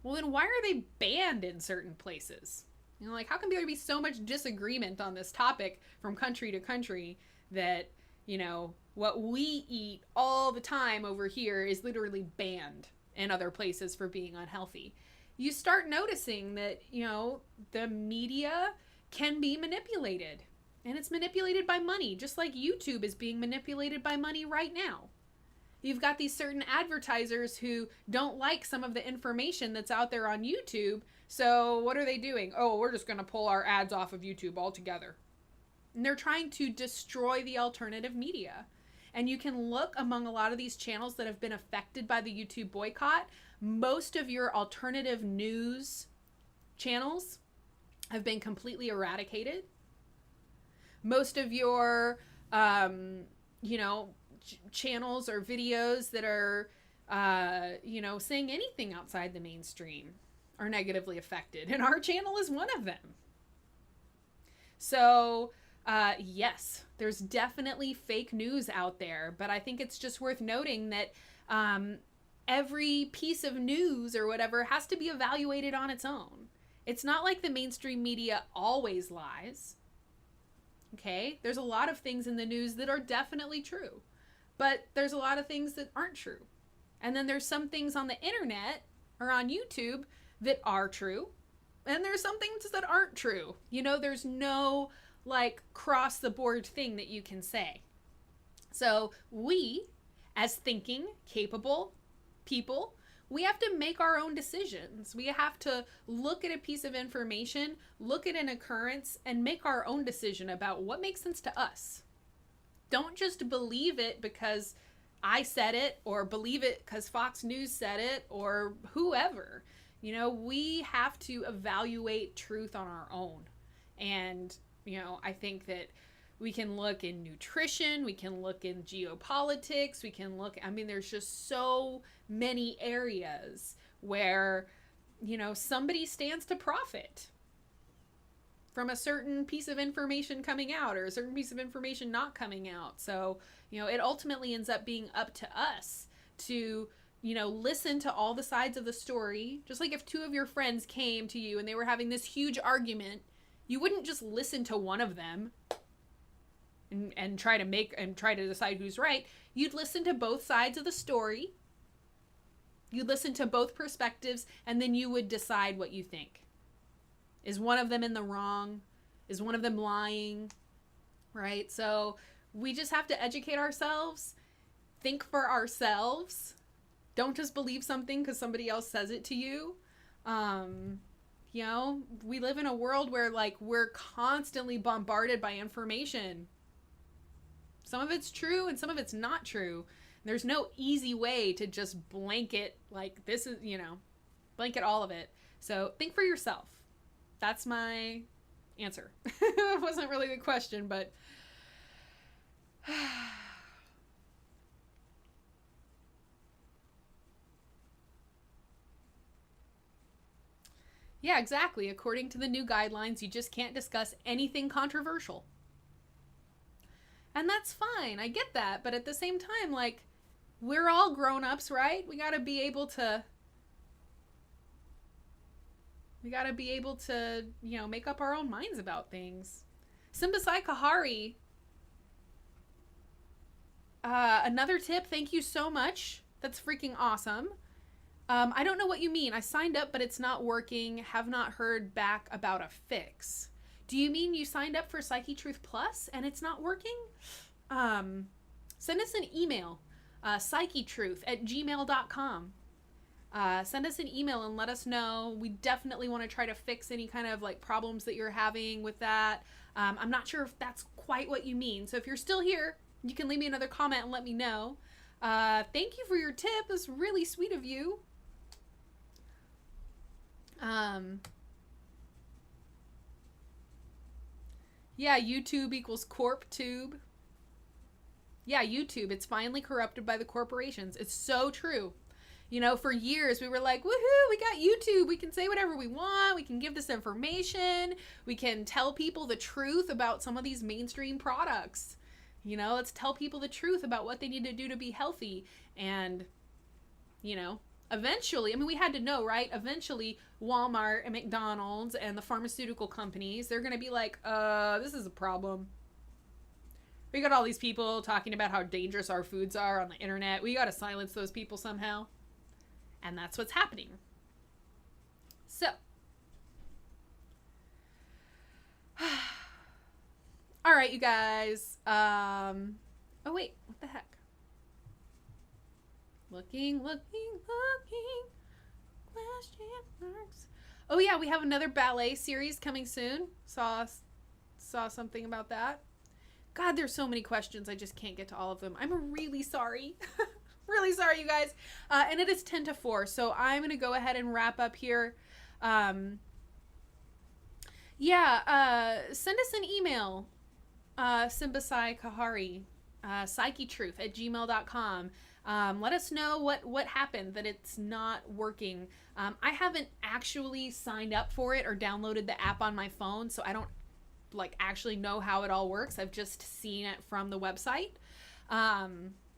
Well, then why are they banned in certain places? How can there be so much disagreement on this topic from country to country that, what we eat all the time over here is literally banned in other places for being unhealthy? You start noticing that, the media can be manipulated. And it's manipulated by money, just like YouTube is being manipulated by money right now. You've got these certain advertisers who don't like some of the information that's out there on YouTube. So what are they doing? Oh, we're just going to pull our ads off of YouTube altogether. And they're trying to destroy the alternative media. And you can look among a lot of these channels that have been affected by the YouTube boycott. Most of your alternative news channels have been completely eradicated. Most of your, channels or videos that are, saying anything outside the mainstream are negatively affected. And our channel is one of them. So, yes, there's definitely fake news out there. But I think it's just worth noting that every piece of news or whatever has to be evaluated on its own. It's not like the mainstream media always lies. Okay, there's a lot of things in the news that are definitely true, but there's a lot of things that aren't true. And then there's some things on the internet or on YouTube that are true, and there's some things that aren't true. There's no cross the board thing that you can say. So we, as thinking, capable people, we have to make our own decisions. We have to look at a piece of information, look at an occurrence, and make our own decision about what makes sense to us. Don't just believe it because I said it, or believe it because Fox News said it, or whoever. We have to evaluate truth on our own. And, I think that we can look in nutrition, we can look in geopolitics, we can look, there's just so many areas where, somebody stands to profit from a certain piece of information coming out or a certain piece of information not coming out. So, it ultimately ends up being up to us to, listen to all the sides of the story. Just like if two of your friends came to you and they were having this huge argument, you wouldn't just listen to one of them and try to decide who's right. You'd listen to both sides of the story. You'd listen to both perspectives, and then you would decide what you think. Is one of them in the wrong? Is one of them lying? Right? So we just have to educate ourselves, think for ourselves. Don't just believe something because somebody else says it to you. You know, we live in a world where like we're constantly bombarded by information. Some of it's true and some of it's not true. There's no easy way to just blanket like this is, you know, blanket all of it. So think for yourself. That's my answer. It wasn't really the question, but yeah, exactly. According to the new guidelines, you just can't discuss anything controversial. And that's fine. I get that. But at the same time, like, we're all grown-ups, right? We gotta be able to, you know, make up our own minds about things. Simbasai Kahari. Another tip. Thank you so much. That's freaking awesome. I don't know what you mean. I signed up, but it's not working. Have not heard back about a fix. Do you mean you signed up for Psychetruth Plus and it's not working? Send us an email. Psychetruth@gmail.com. Send us an email and let us know. We definitely want to try to fix any kind of like problems that you're having with that. I'm not sure if that's quite what you mean. So if you're still here, you can leave me another comment and let me know. Thank you for your tip. It's really sweet of you. Yeah, YouTube equals CorpTube. Yeah, YouTube. It's finally corrupted by the corporations. It's so true. You know, for years we were like, woohoo, we got YouTube. We can say whatever we want. We can give this information. We can tell people the truth about some of these mainstream products. You know, let's tell people the truth about what they need to do to be healthy. And, you know, eventually, I mean, we had to know, right? Eventually, Walmart and McDonald's and the pharmaceutical companies, they're going to be like, this is a problem. We got all these people talking about how dangerous our foods are on the internet. We got to silence those people somehow. And that's what's happening. So. All right, you guys. Oh, wait. What the heck? Looking. Question marks. Oh, yeah. We have another ballet series coming soon. Saw something about that. God, there's so many questions. I just can't get to all of them. I'm really sorry. Really sorry, you guys. And it is 10 to 4. So I'm going to go ahead and wrap up here. Send us an email. Simbasai Kahari, Psychetruth@gmail.com. Let us know what happened, that it's not working. I haven't actually signed up for it or downloaded the app on my phone, so I don't like actually know how it all works. I've just seen it from the website.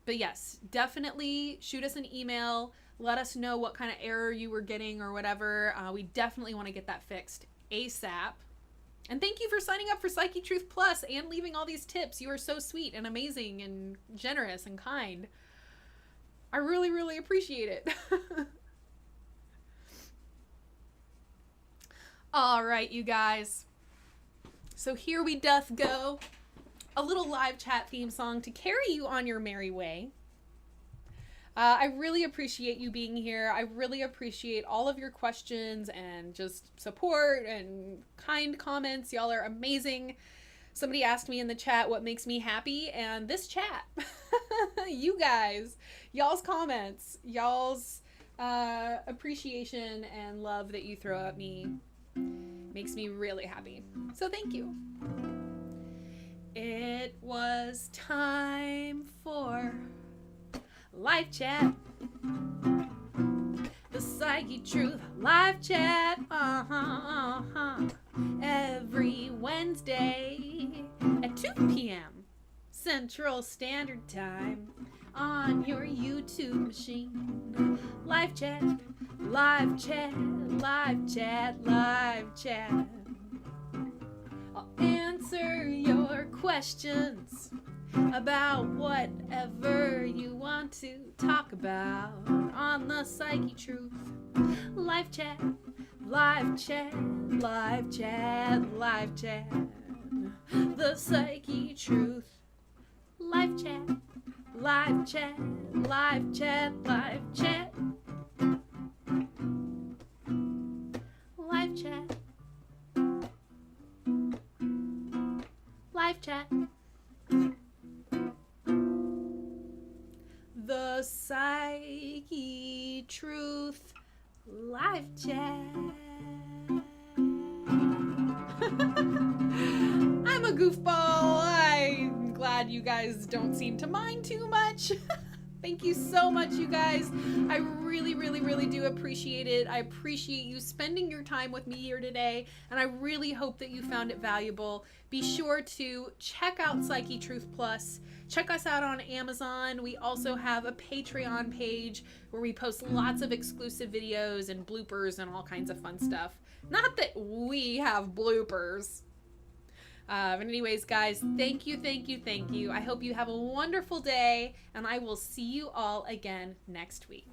But yes, definitely shoot us an email. Let us know what kind of error you were getting or whatever. We definitely want to get that fixed ASAP. And thank you for signing up for Psychetruth Plus and leaving all these tips. You are so sweet and amazing and generous and kind. I really, really appreciate it. All right, you guys. So here we doth go. A little live chat theme song to carry you on your merry way. I really appreciate you being here. I really appreciate all of your questions and just support and kind comments. Y'all are amazing. Somebody asked me in the chat what makes me happy, and this chat. You guys, y'all's comments, y'all's appreciation and love that you throw at me makes me really happy. So thank you. It was time for live chat. The Psychetruth live chat. Every Wednesday at 2 p.m. Central Standard Time on your YouTube machine. Live chat, live chat, live chat, live chat. I'll answer your questions about whatever you want to talk about on the Psychetruth. Live chat, Live chat, live chat, live chat. The Psychetruth. Live chat, live chat, live chat, live chat. Live chat. Live chat. The Psychetruth live chat. I'm a goofball. I'm glad you guys don't seem to mind too much. Thank you so much, you guys. I really, really, really do appreciate it. I appreciate you spending your time with me here today, and I really hope that you found it valuable. Be sure to check out Psychetruth Plus. Check us out on Amazon. We also have a Patreon page where we post lots of exclusive videos and bloopers and all kinds of fun stuff. Not that we have bloopers. But anyways, guys, thank you, thank you, thank you. I hope you have a wonderful day, and I will see you all again next week.